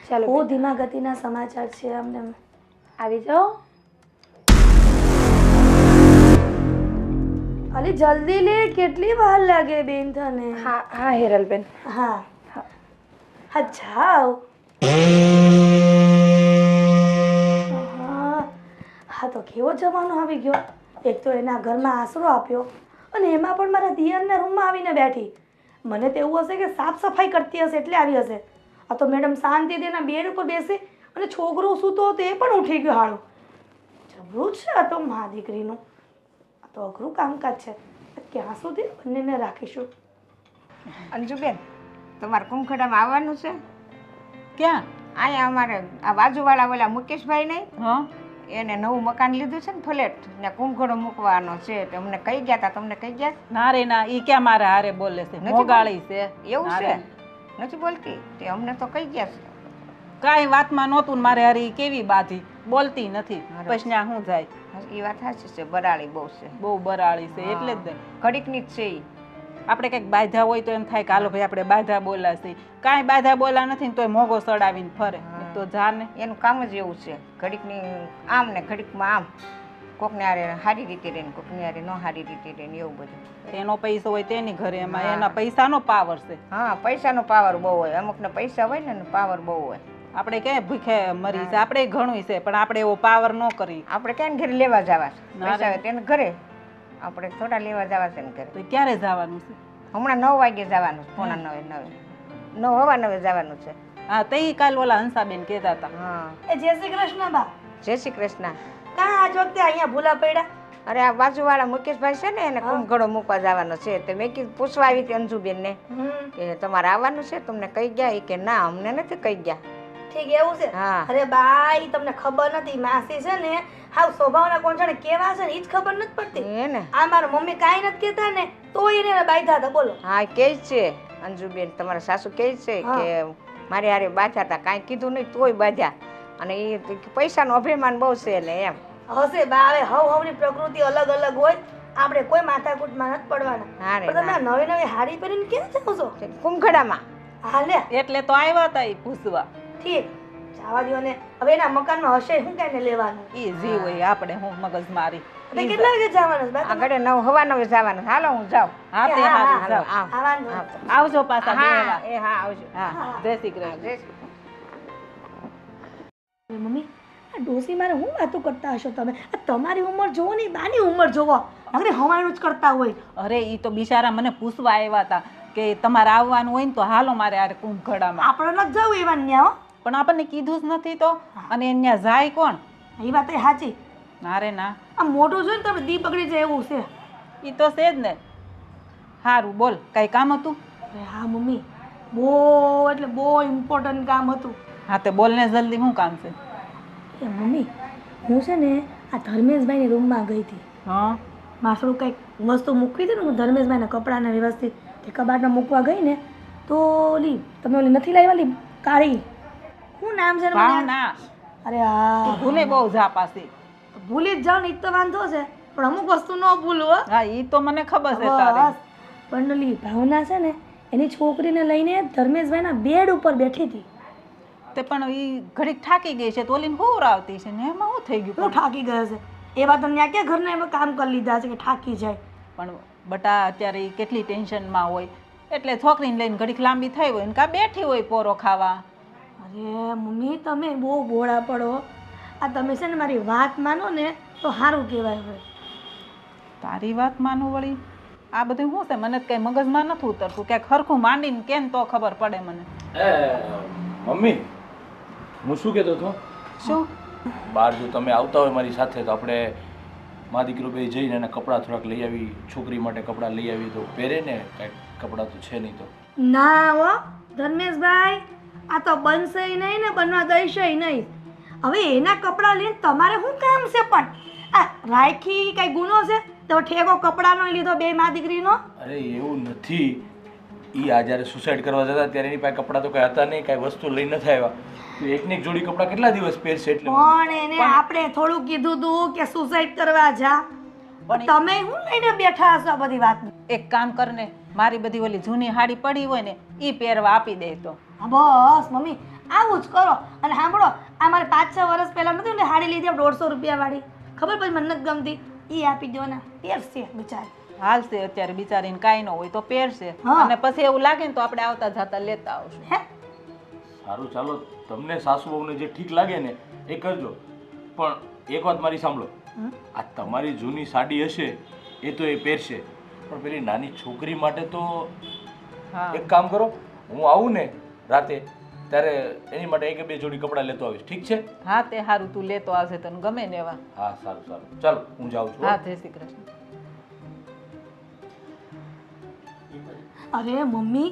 ચાલો બહુ ધીમા ગતિના સમાચાર છે અમને. આવી જાઓ. અલી જલ્દી લે, કેટલી વાર લાગે બેન તને? હા હા હેરલબેન. હા હા, જાઓ. હા તો કેવો જમાનો આવી ગયો. એક તો એના ઘરમાં આશરો આપ્યો અને એમાં પણ મારા દિયરના રૂમમાં આવીને બેઠી. મને તો એવું હશે કે સાફ સફાઈ કરતી હશે એટલે આવી હશે. આ તો મેડમ શાંતિથી એના બેડ ઉપર બેસી અને છોકરો સૂતો હતો એ પણ ઉઠી ગયો. હાળું જબરું છે આ તો મા દીકરીનું. આ તો અઘરું કામકાજ છે. ક્યાં સુધી બંનેને રાખીશું? અંજુબેન, તમારે કુંખડામાં આવવાનું છે? ક્યાં? અહીંયા અમારે આ બાજુવાળા ઓલા મુકેશભાઈ નહીં, હા, એને નવું મકાન લીધું છે ને ફ્લેટ, ને કુંખડો મૂકવાનો છે. તો અમને કહી ગયા હતા, તમને કહી ગયા? ના રે ના, ઈ ક્યાં મારે હારે બોલે છે? નથી મોગાળી છે. એવું ના છે? રે. નથી બોલતી? તે અમને તો કહી ગયા છે. કાંઈ વાતમાં નહોતું ને મારે હારી કેવી બાધી, બોલતી નથી. પછી ત્યાં શું જાય? એ વાત સાચી છે, બરાળી બહુ છે, બહુ બરાળી છે એટલે જ ને. ઘડીકની જ છે ઈ. આપણે કંઈક બાધા હોય તો એમ થાય કે હાલો ભાઈ આપણે બાધા બોલાશે. કાંઈ બાધા બોલા નથી ને તોય મોગો સડાવીને ફરે. તો જાને એનું કામ જ એવું છે, ઘડીકની આમ ને ઘડીકમાં આમ, કોકને હારે સારી રીતે રહે ને કોકને હારે ન સારી રીતે રહે ને એવું બધું. એનો પૈસો હોય તેની ઘરે, એમાં એના પૈસાનો પાવર છે. હા, પૈસાનો પાવર બહુ હોય. અમુકને પૈસા હોય ને પાવર બહુ હોય. આપણે ક્યાંય ભૂખે મરી છે, આપણે ઘણું છે પણ આપણે એવો પાવર ન કરી. આપણે ક્યાં ઘરે લેવા જવા છે? ના પૈસા રે. હોય તેને ઘરે, આપણે થોડા લેવા જવા છે ને ઘરે. તો ક્યારે જવાનું છે? હમણાં 9 વાગે જવાનું છે, પોણા 9 જવાનું છે. હા, તે કાલ ઓલા હંસાબેન કહેતા હતા. હા, એ જય શ્રી કૃષ્ણ બા. જય શ્રી કૃષ્ણ. કાં આજ વખતે અહીંયા ભૂલા પડ્યા? અરે આ બાજુવાળા મુકેશભાઈ છે ને, એને કુંભગળો મૂકવા જવાનો છે. તો મેં કીધું પૂછવા આવી હતી અંજુબેનને કે તમારે આવવાનું છે, તમને કહી ગયા? એ કે ના, અમને નથી કહી ગયા. ઠીક, એવું છે? હા. અરે બા, ઈ તમને ખબર નથી. માસી છે ને હાવ સ્વભાવના કોણ છે ને કેવા છે ને ઈ જ ખબર નથી પડતી. હે ને? આ મારા મમ્મી કાંઈ નથી કહેતા ને તોય એને બાંધ્યા હતા. બોલો. હા, કે છે અંજુબેન, તમારા સાસુ કે છે કે મારે હારે બાંધ્યા હતા, કાંઈ કીધું નહીં તોય બાંધ્યા. અને એ પૈસાનો અભિમાન બહુ છે ને એમ. હશે બા, હવે હવની પ્રકૃતિ અલગ અલગ હોય. આપણે કોઈ માથાકૂટમાં નથી પડવાના. હા રે, પણ તમે આ નવી નવી હાડી પહેરીને ક્યાં જાઓ છો? કુંભગળામાં. હા લે, એટલે તો આવ્યા હતા એ પૂછવા. ઠીક, જવા દો ને. હવે એના મકાનમાં હશે શું કાંઈ લેવાનું? એ જી હોય, આપણે હું મગજ મારી. એટલે કેટલા વાગે જવાનું છે બા? આગળ 9 જવાનું. હાલો હું જાઉં. હા તે હારું, જાઓ. આવવાનું છે. આવજો પાછા હા, બેહવા. એ હા, આવજો. હા, જય શ્રી કૃષ્ણ. જય શ્રી મમ્મી, આ ડોસી મારે હું વાતો કરતા હશો તમે? આ તમારી ઉંમર જોવો ને બાની ઉંમર જોવો, નકરી હવાયણું જ કરતા હોય. અરે ઈ તો બિચારા મને પૂછવા આવ્યા હતા કે તમારે આવવાનું હોય ને તો હાલો મારે આરે કુંભખડામાં. આપણે નથી જવું એવા ન્યા હો. પણ આપણને કીધું જ નથી તો. અને ત્યાં જાય કોણ? એ વાત એ સાચી. ના રે ના, આ મોટું જોઈને તમે દી બગડી જાય એવું છે. ઈ તો છે જ ને. સારું બોલ, કઈ કામ હતું? અરે હા મમ્મી, બહુ એટલે બહુ ઇમ્પોર્ટન્ટ કામ હતું. હા તે બોલ ને જલ્દી, શું કામ છે? એ મમ્મી, હું છે ને આ ધર્મેશભાઈની રૂમમાં ગઈ હતી. હા, મારું કંઈક વસ્તુ મૂકવી હતી ને, હું ધર્મેશભાઈના કપડાને વ્યવસ્થિત તે કબાટમાં મૂકવા ગઈ ને તો ઓલી તમે ઓલી નથી લાવી ઓલી કાળી, શું નામ છે એનું મને યાદ- ભાવના. અરે હા, ભૂલે બહુ જા પાછી. ભૂલી જ જાવ ને ઈ જ તો વાંધો છે. પણ અમુક વસ્તુ ન ભૂલું હો. હા ઈ તો મને ખબર છે તારી. બસ. પણ ઓલી ભાવના છે ને એની છોકરીને લઈને ધર્મેશભાઈના બેડ ઉપર બેઠી હતી. તે પણ ઈ ઘડીક થાકી ગઈ છે તો ઓલીને હોવરાવતી છે ને એમાં શું થઈ ગયું? હું થાકી ગયો છે એવા તો ત્યાં ક્યાં ઘરના એમાં કામ કરી લીધા છે કે થાકી જાય. પણ બટા અત્યારે ઈ કેટલી ટેન્શનમાં હોય એટલે છોકરીને લઈને ઘડીક લાંબી થઈ હોય ને કાં બેઠી હોય પોરો ખાવા. અરે મમ્મી, તમે બહુ ભોળા પડો. આ તમે છે ને મારી વાત માનો ને તો સારું કહેવાય. હોય તારી વાત માનું વળી? આ બધું શું છે? મને કઈ મગજમાં નથી ઉતરતું. ક્યાંક ખરખું માંડીને કેમ તો ખબર પડે મને. મમ્મી, હું શું કહેતો હતો? શું? બહાર જો તમે આવતા હોય મારી સાથે તો આપણે મા દીકરો બે જઈને એના કપડાં થોડાક લઈ આવી, છોકરી માટે કપડાં લઈ આવી તો પહેરે ને, કાંઈક કપડાં તો છે નહીં તો. ના હો ધર્મેશભાઈ, આ તો બનશે નહીં ને બનવા દઈશે નહીં. હવે એના કપડાં લઈને તમારે શું કામ છે? પણ આ રાખી કઈ ગુનો છે? તો ઠેકો કપડાનો લીધો બે મા દીકરીનો? અરે એવું નથી, એ આ જ્યારે સુસાઇડ કરવા જતા ત્યારે એની પાસે કપડાં તો કાંઈ હતા નહીં, કાંઈ વસ્તુ લઈ નથી આવ્યા. તો એકને એક જોડી કપડાં કેટલા દિવસ પહેરશે? એટલે પણ એને આપણે થોડું કીધું તું કે સુસાઇડ કરવા જા, પણ તમે શું લઈને બેઠા હશો આ બધી વાત? એક કામ કરને, મારી બધી ઓલી જૂની હાડી પડી હોય ને એ પહેરવા આપી દે તો. હા બસ મમ્મી, આવું જ કરો. અને સાંભળો, આ મારે 5-6 વર્ષ પહેલા નથી ને હાડી લીધી 150 રૂપિયા વાળી, ખબર પછી મને નથી ગમતી, એ આપી દો ને, પહેરશે બિચારી. હાલશે અત્યારે બિચારીને કાંઈ ન હોય તો પહેરશે, હા. અને પછી એવું લાગે ને તો આપણે આવતા જતા લેતા આવશું. હે સારું, ચાલો, તમને સાસુ વહુને જે ઠીક લાગે ને એ કરજો. પણ એક વાત મારી સાંભળો, આ તમારી જૂની સાડી હશે એ તો એ પહેરશે, પણ પેલી નાની છોકરી માટે તો હા એક કામ કરો, હું આવું ને રાતે ત્યારે એની માટે એક બે જોડી કપડાં લેતો આવીશ, ઠીક છે? હા તે સારું, તું લેતો આવશે તને ગમે ને એવા. હા સારું સારું, ચાલો હું જાઉં છું. હા જય શ્રી કૃષ્ણ. અરે મમ્મી,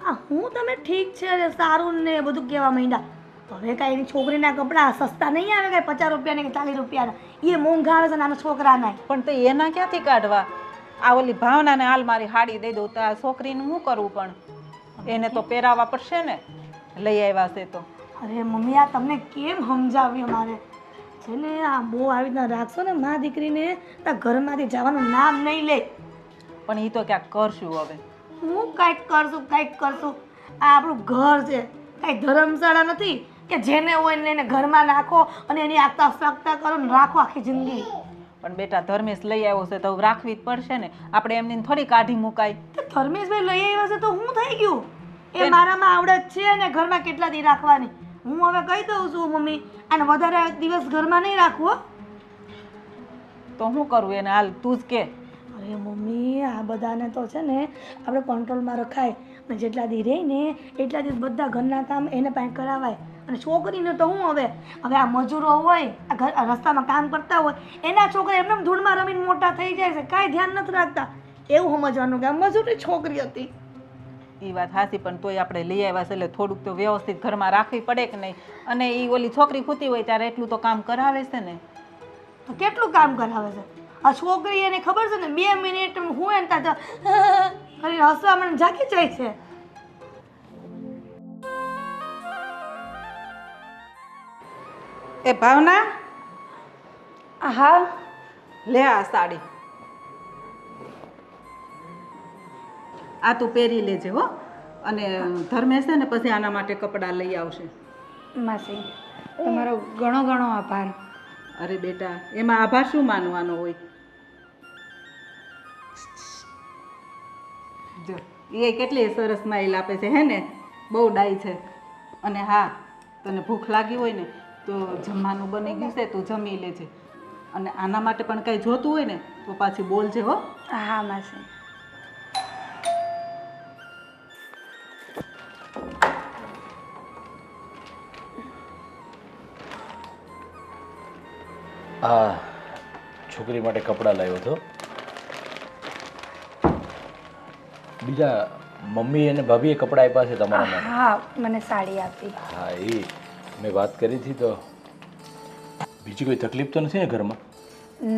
આ હું તમે ઠીક છે અરે સારું ને બધું કહેવા માંડ્યા. હવે કાંઈ એની છોકરીના કપડાં સસ્તા નહીં આવે, કાંઈ 50 રૂપિયા ને 40 રૂપિયાના, એ મોંઘા આવે છે નાના છોકરાના. પણ તો એના ક્યાંથી કાઢવા? આ ઓલી ભાવનાને હાલ મારી હાડી દઈ દઉં તો આ છોકરીને શું કરવું? પણ એને તો પહેરાવવા પડશે ને, લઈ આવ્યા છે તો. અરે મમ્મી, આ તમને કેમ સમજાવ્યું મારે? છે ને આ બહુ આવી રીતના રાખશો ને મા દીકરીને, તો ઘરમાંથી જવાનું નામ નહીં લે. પણ એ તો ક્યાંક કરશું હવે. હું કાંઈક કરશું, કાંઈક કરશું. આ આપણું ઘર છે, કાંઈ ધર્મશાળા નથી કે જેને હોય ને એને ઘરમાં નાખો અને એની આગતા ફાકતા કરો ને રાખો આખી જિંદગી. પણ બેટા ધર્મેશ લઈ આવ્યો છે તો રાખવી જ પડશે ને, આપણે એમની થોડી કાઢી મુકાય. તો ધર્મેશભાઈ લઈ આવ્યા છે તો હું થઈ ગયું? એ મારામાં આવડત છે ને ઘરમાં કેટલા દી રાખવાની. હું હવે કહી દઉં છું મમ્મી, અને વધારે દિવસ ઘરમાં નહીં રાખવું હો. તો શું કરવું એને? હાલ તું જ કે. અરે મમ્મી, આ બધાને તો છે ને આપણે કંટ્રોલમાં રખાય, અને જેટલા દી રહે ને એટલા દિવસ બધા ઘરના કામ એને પાસે કરાવાય. અને છોકરીને તો હું હવે આ મજૂરો હોય, આ રસ્તામાં કામ કરતા હોય, એના છોકરા એમને ધૂળમાં રમીને મોટા થઈ જાય છે, કાંઈ ધ્યાન નથી રાખતા. એવું સમજવાનું કે આ મજૂરી છોકરી હતી. એ વાત હાસી, પણ તોય આપણે લઈ આવ્યા છે એટલે થોડુંક તો વ્યવસ્થિત ઘરમાં રાખવી પડે કે નહીં? અને એ ઓલી છોકરી ખૂતી હોય ત્યારે એટલું તો કામ કરાવે છે ને. તો કેટલું કામ કરાવે છે આ છોકરી? એને ખબર છે ને 2 મિનિટ હું એને ત્યાં કરીને હસવા મને જાગી જાય છે. એ ભાવના, હા લે આ સાડી, આ તું પહેરી લેજે હો. અને ધર્મેશ છે ને પછી આના માટે કપડાં લઈ આવશે. માસી, તમારો ઘણો ઘણો આભાર. અરે બેટા, એમાં આભાર શું માનવાનો હોય? જો એ કેટલી સરસ સ્માઈલ આપે છે, હે ને? બહુ ડાઈ છે. અને હા, તને ભૂખ લાગી હોય ને તો જમવાનું બની ગયું છે, તું જમી લેજે. અને આના માટે પણ કંઈ જોતું હોય ને તો પાછી બોલજે હો. હા માસી. આ છોકરી માટે કપડાં લાવ્યો હતો. બીજા મમ્મી અને ભાભીએ કપડાં આપ્યા છે તમારા માટે? હા, મને સાડી આપી. હા, એ મેં વાત કરી હતી. તો બીજી કોઈ તકલીફ તો નથી ને ઘરમાં?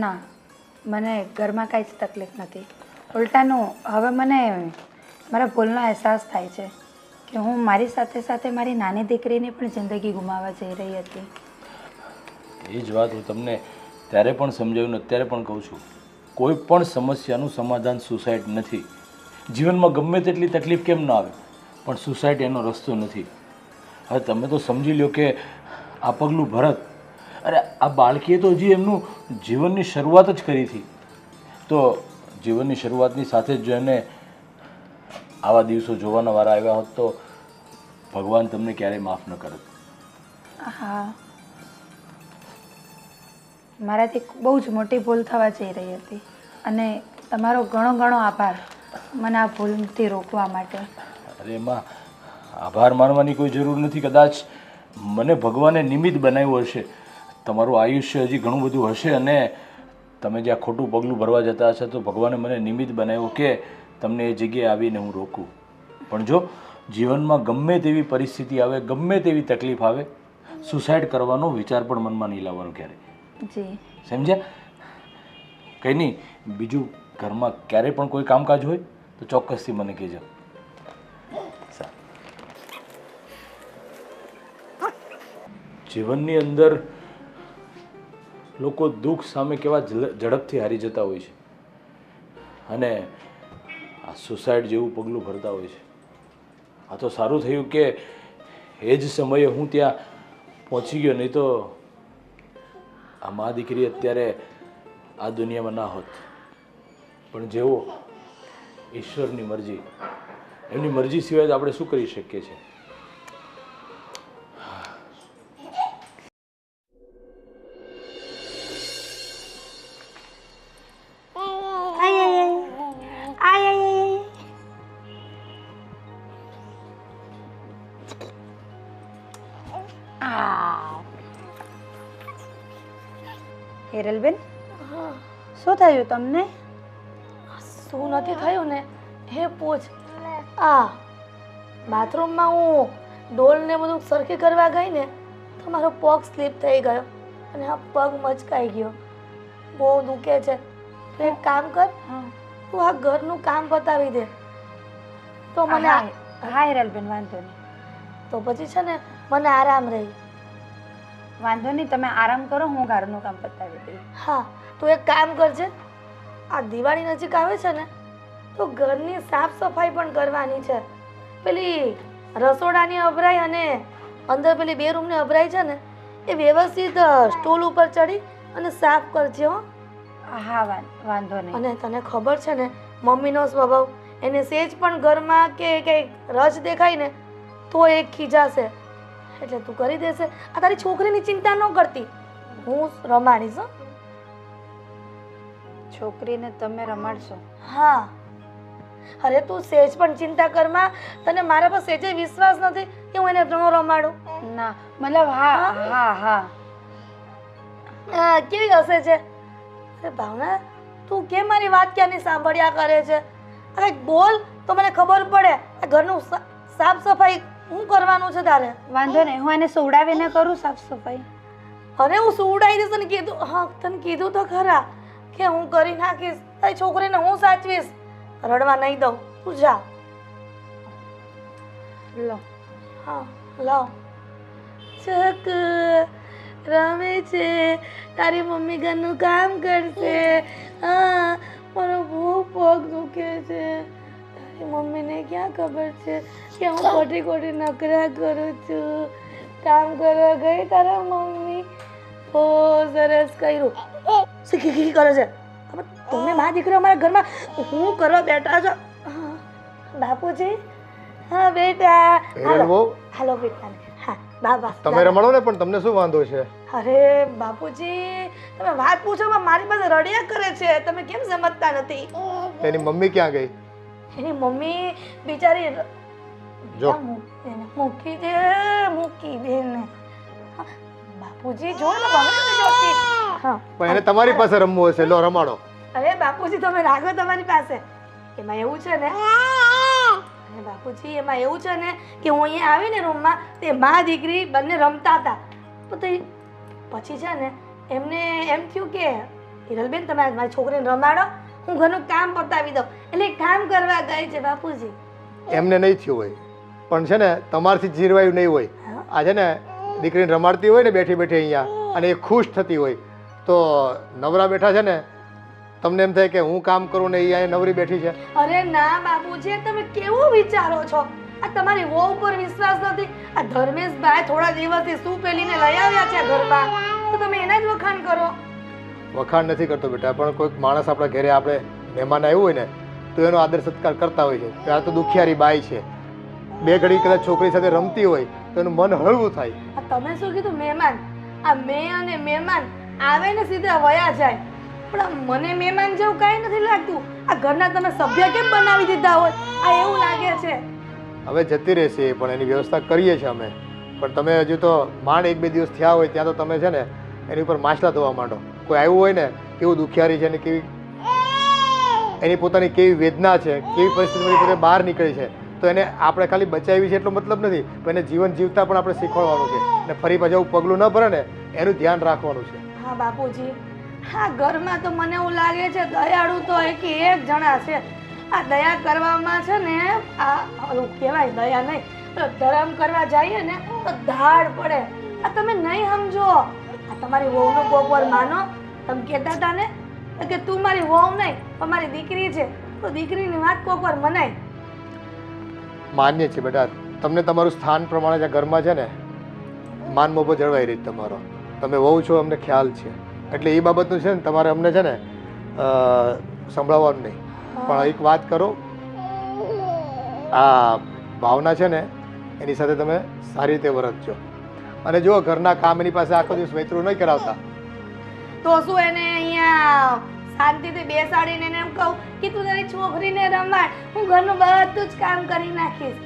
ના, મને ઘરમાં કાંઈ જ તકલીફ નથી. ઉલટાનું હવે મને મારા ભૂલનો અહેસાસ થાય છે કે હું મારી સાથે સાથે મારી નાની દીકરીની પણ જિંદગી ગુમાવવા જઈ રહી હતી. એ જ વાત હું તમને ત્યારે પણ સમજાવ્યું ને અત્યારે પણ કહું છું, કોઈ પણ સમસ્યાનું સમાધાન સુસાઇડ નથી. જીવનમાં ગમે તેટલી તકલીફ કેમ ન આવે, પણ સુસાઇડ એનો રસ્તો નથી. હવે તમે તો સમજી લો કે આ પગલું ભરત, અરે આ બાળકીએ તો હજી એમનું જીવનની શરૂઆત જ કરી હતી. તો જીવનની શરૂઆતની સાથે જ જો એને આવા દિવસો જોવાના વારા આવ્યા હોત તો ભગવાન તમને ક્યારેય માફ ન કરત. હા, મારાથી બહુ જ મોટી ભૂલ થવા જઈ રહી હતી અને તમારો ઘણો ઘણો આભાર મને આ ભૂલથી રોકવા માટે. અરે એમાં આભાર માનવાની કોઈ જરૂર નથી. કદાચ મને ભગવાને નિમિત્ત બનાવ્યું હશે. તમારું આયુષ્ય હજી ઘણું બધું હશે અને તમે જ્યાં ખોટું પગલું ભરવા જતા હશો તો ભગવાને મને નિમિત્ત બનાવ્યો કે તમને એ જગ્યાએ આવીને હું રોકું. પણ જો જીવનમાં ગમે તેવી પરિસ્થિતિ આવે, ગમે તેવી તકલીફ આવે, સુસાઇડ કરવાનો વિચાર પણ મનમાં નહીં લાવવાનો ક્યારે. જી સમજ્યા? કંઈ નહીં, બીજું ઘરમાં ક્યારેય પણ કોઈ કામકાજ હોય તો ચોક્કસથી મને કહેજો. જીવનની અંદર લોકો દુઃખ સામે કેવા ઝડપથી હારી જતા હોય છે અને આ સુસાઇડ જેવું પગલું ભરતા હોય છે. આ તો સારું થયું કે એ જ સમયે હું ત્યાં પહોંચી ગયો, નહીં તો આ મા દીકરી અત્યારે આ દુનિયામાં ના હોત. પણ જેવો ઈશ્વરની મરજી, એમની મરજી સિવાય તો આપણે શું કરી શકીએ છીએ. હિરલબેન, શું થયું તમને? શું નથી થયું ને હે પૂછ. આ બાથરૂમમાં હું ડોલને બધું સરખી કરવા ગઈ ને તો મારો પગ સ્લીપ થઈ ગયો અને આ પગ મચકાઈ ગયો. બહુ દુખે છે. તો એક કામ કર, તું આ ઘરનું કામ પતાવી દે તો મને હા હિરલબેન, વાંધો નહીં. તો પછી છે ને મને આરામ રહી. વાંધો નહીં, તમે આરામ કરો, હું ઘરનું કામ પતાવી દઈશ. હા, તું એક કામ કરજે. આ દિવાળી નજીક આવે છે ને તો ઘરની સાફ સફાઈ પણ કરવાની છે. પેલી રસોડાની અભરાઈ અને અંદર પેલી બે રૂમની અભરાઈ છે ને એ વ્યવસ્થિત સ્ટૂલ ઉપર ચડી અને સાફ કરજે. હો હા, વાંધો નહીં. અને તને ખબર છે ને મમ્મીનો સ્વભાવ, એને સેજ પણ ઘરમાં કે કંઈક રજ દેખાય ને તો એ ખીજાશે. એટલે તું કરી દેશે. આ તારી છોકરીની ચિંતા ન કરતી, હું રમાડીશ. હો, છોકરીને તમે રમાડશો? હા. અરે તું સેજ પણ ચિંતા કરમાં. તને મારા પર સેજે વિશ્વાસ નથી કે હું એને ન રમાડું? ના, મતલબ હા હા હા. કેવી હશે છે? અરે ભાવના, તું કેમ મારી વાત ક્યાંની સાંભળ્યા કરે છે? અરે બોલ તો મને ખબર પડે. આ ઘરનું સાફ સફાઈ હું કરવાનું છે તારે. વાંધો નહીં, હું એને સુવડાવીને કરું સાફ સફાઈ. અરે હું સુવડાવી દઈશ. તને કીધું, હા તને કીધું તો ખરા કે હું કરી નાખીશ. તારી છોકરીને હું સાચવીશ. રડવા નહીં દઉં. તું જા. લો. હા લાવ. ચક રમે છે. તારી મમ્મી ઘરનું કામ કરશે. હા, મારો બહુ પગ દુખે છે. તારી મમ્મીને ક્યાં ખબર છે કે હું ખોટી ખોટી નકરા કરું છું. કામ કરવા ગઈ તારા મમ્મી, બહુ સરસ કર્યું. શીખી કરે છે. હવે તમે મા દીકરી અમારા ઘરમાં હું કરવા બેઠા છો? બાપુજી, હા બેટા. હાલો બેટા. હા બાબા, તમે રમાડો ને, પણ તમને શું વાંધો છે? અરે બાપુજી, તમે વાત પૂછો મારી પાસે રડ્યા કરે છે. તમે કેમ સમજતા નથી? એની મમ્મી ક્યાં ગઈ? એની મમ્મી બિચારી જો મૂકી દે ને. બાપુજી જો ને બગડે જોતી. હા, પણ એને તમારી પાસે રમવું હશે. લો રમાડો. અરે બાપુજી તમે રાખો તમારી પાસે. એમાં એવું છે ને, અરે બાપુજી એમાં એવું છે ને કે હું અહીંયા આવીને રૂમમાં તે મા દીકરી બંને રમતા હતા. પછી છે ને એમને એમ થયું કે હિરલબેન તમે મારી છોકરીને રમાડો, હું ઘરનું કામ પતાવી દઉં. એટલે કામ કરવા ગઈ છે બાપુજી. એમને નહીં થયું હોય, પણ છે ને તમારથી જીરવાયું નહીં હોય. આ છે ને દીકરીને રમાડતી હોય ને બેઠી બેઠી અહીંયા, અને એ ખુશ થતી હોય તો નવરા બેઠા છે ને તમને એમ થાય કે હું કામ કરું ને એ અહીંયા નવરી બેઠી છે. અરે ના બાપુજી, તમે કેવું વિચારો છો? આ તમારી વહુ ઉપર વિશ્વાસ નથી? આ ધર્મેશભાઈ થોડા દિવસથી શું પેલીને લઈ આવ્યા છે ઘરમાં, તો તમે એના જ વખાણ કરો. વખાણ નથી કરતો બેટા, પણ કોઈક માણસ આપણા ઘરે આપણે મહેમાન આવ્યું હોય ને તો એનો આદર સત્કાર કરતા હોય છે. આ તો દુખિયારી બાઈ છે, બે ઘડી કદાચ છોકરી સાથે રમતી હોય તો એનું મન હળવું થાય. આ તમે શું કીધું? મહેમાન? આ મેં અને મહેમાન આવે ને સીધા વયા જાય. પણ મને મહેમાન જેવું કાંઈ નથી લાગતું. આ ઘરના તમે સભ્ય કેમ બનાવી દીધા હોય આ એવું લાગે છે. હવે જતી રહેશે પણ એની વ્યવસ્થા કરીએ છીએ અમે. પણ તમે હજુ તો માંડ 1-2 દિવસ થયા હોય ત્યાં તો તમે છે ને એની ઉપર માછલા ધોવા માંડો. કોઈ આવ્યું હોય ને કેવું દુખિયારી છે અને કેવી એની પોતાની કેવી વેદના છે, કેવી પરિસ્થિતિમાંથી પોતે બહાર નીકળી છે. તો એને આપણે ખાલી બચાવી છે એટલો મતલબ નથી, પણ એને જીવન જીવતા પણ આપણે શીખવાડવાનું છે. અને ફરી પાછું આવું પગલું ન ભરે ને એનું ધ્યાન રાખવાનું છે. હા બાપુજી, હા ઘરમાં તો મને એવું લાગે છે દયાળુ તો એક જણા છે. આ દયા કરવામાં છે ને આ ઓલું કહેવાય દયા નહીં, તો ધર્મ કરવા જઈએ ને તો ધાડ પડે. આ તમે નહીં સમજો. આ તમારી વહુનું કોકવાર માનો. તમે કહેતા હતા ને કે તું મારી વહુ નહીં પણ મારી દીકરી છે, તો દીકરીની વાત કોકવાર મનાય. માન્ય છે બેટા, તમને તમારું સ્થાન પ્રમાણે જે ઘરમાં છે ને માન મોભો જળવાઈ રહી તમારો. તમે વહુ છો અમને ખ્યાલ છે, એટલે એ બાબતનું છે ને તમારે અમને છે ને સંભળાવવાનું નહીં. પણ એક વાત કરો, આ ભાવના છે ને એની સાથે તમે સારી રીતે વર્તજો. અને જો ઘરના કામ એની પાસે આખો દિવસ વૈતરું નહીં કરાવતા. તો શું એને અહીંયા શાંતિથી બેસાડીને એને એમ કહું કે તું તારી છોકરીને રમાડ, હું ઘરનું બધું જ કામ કરી નાખીશ.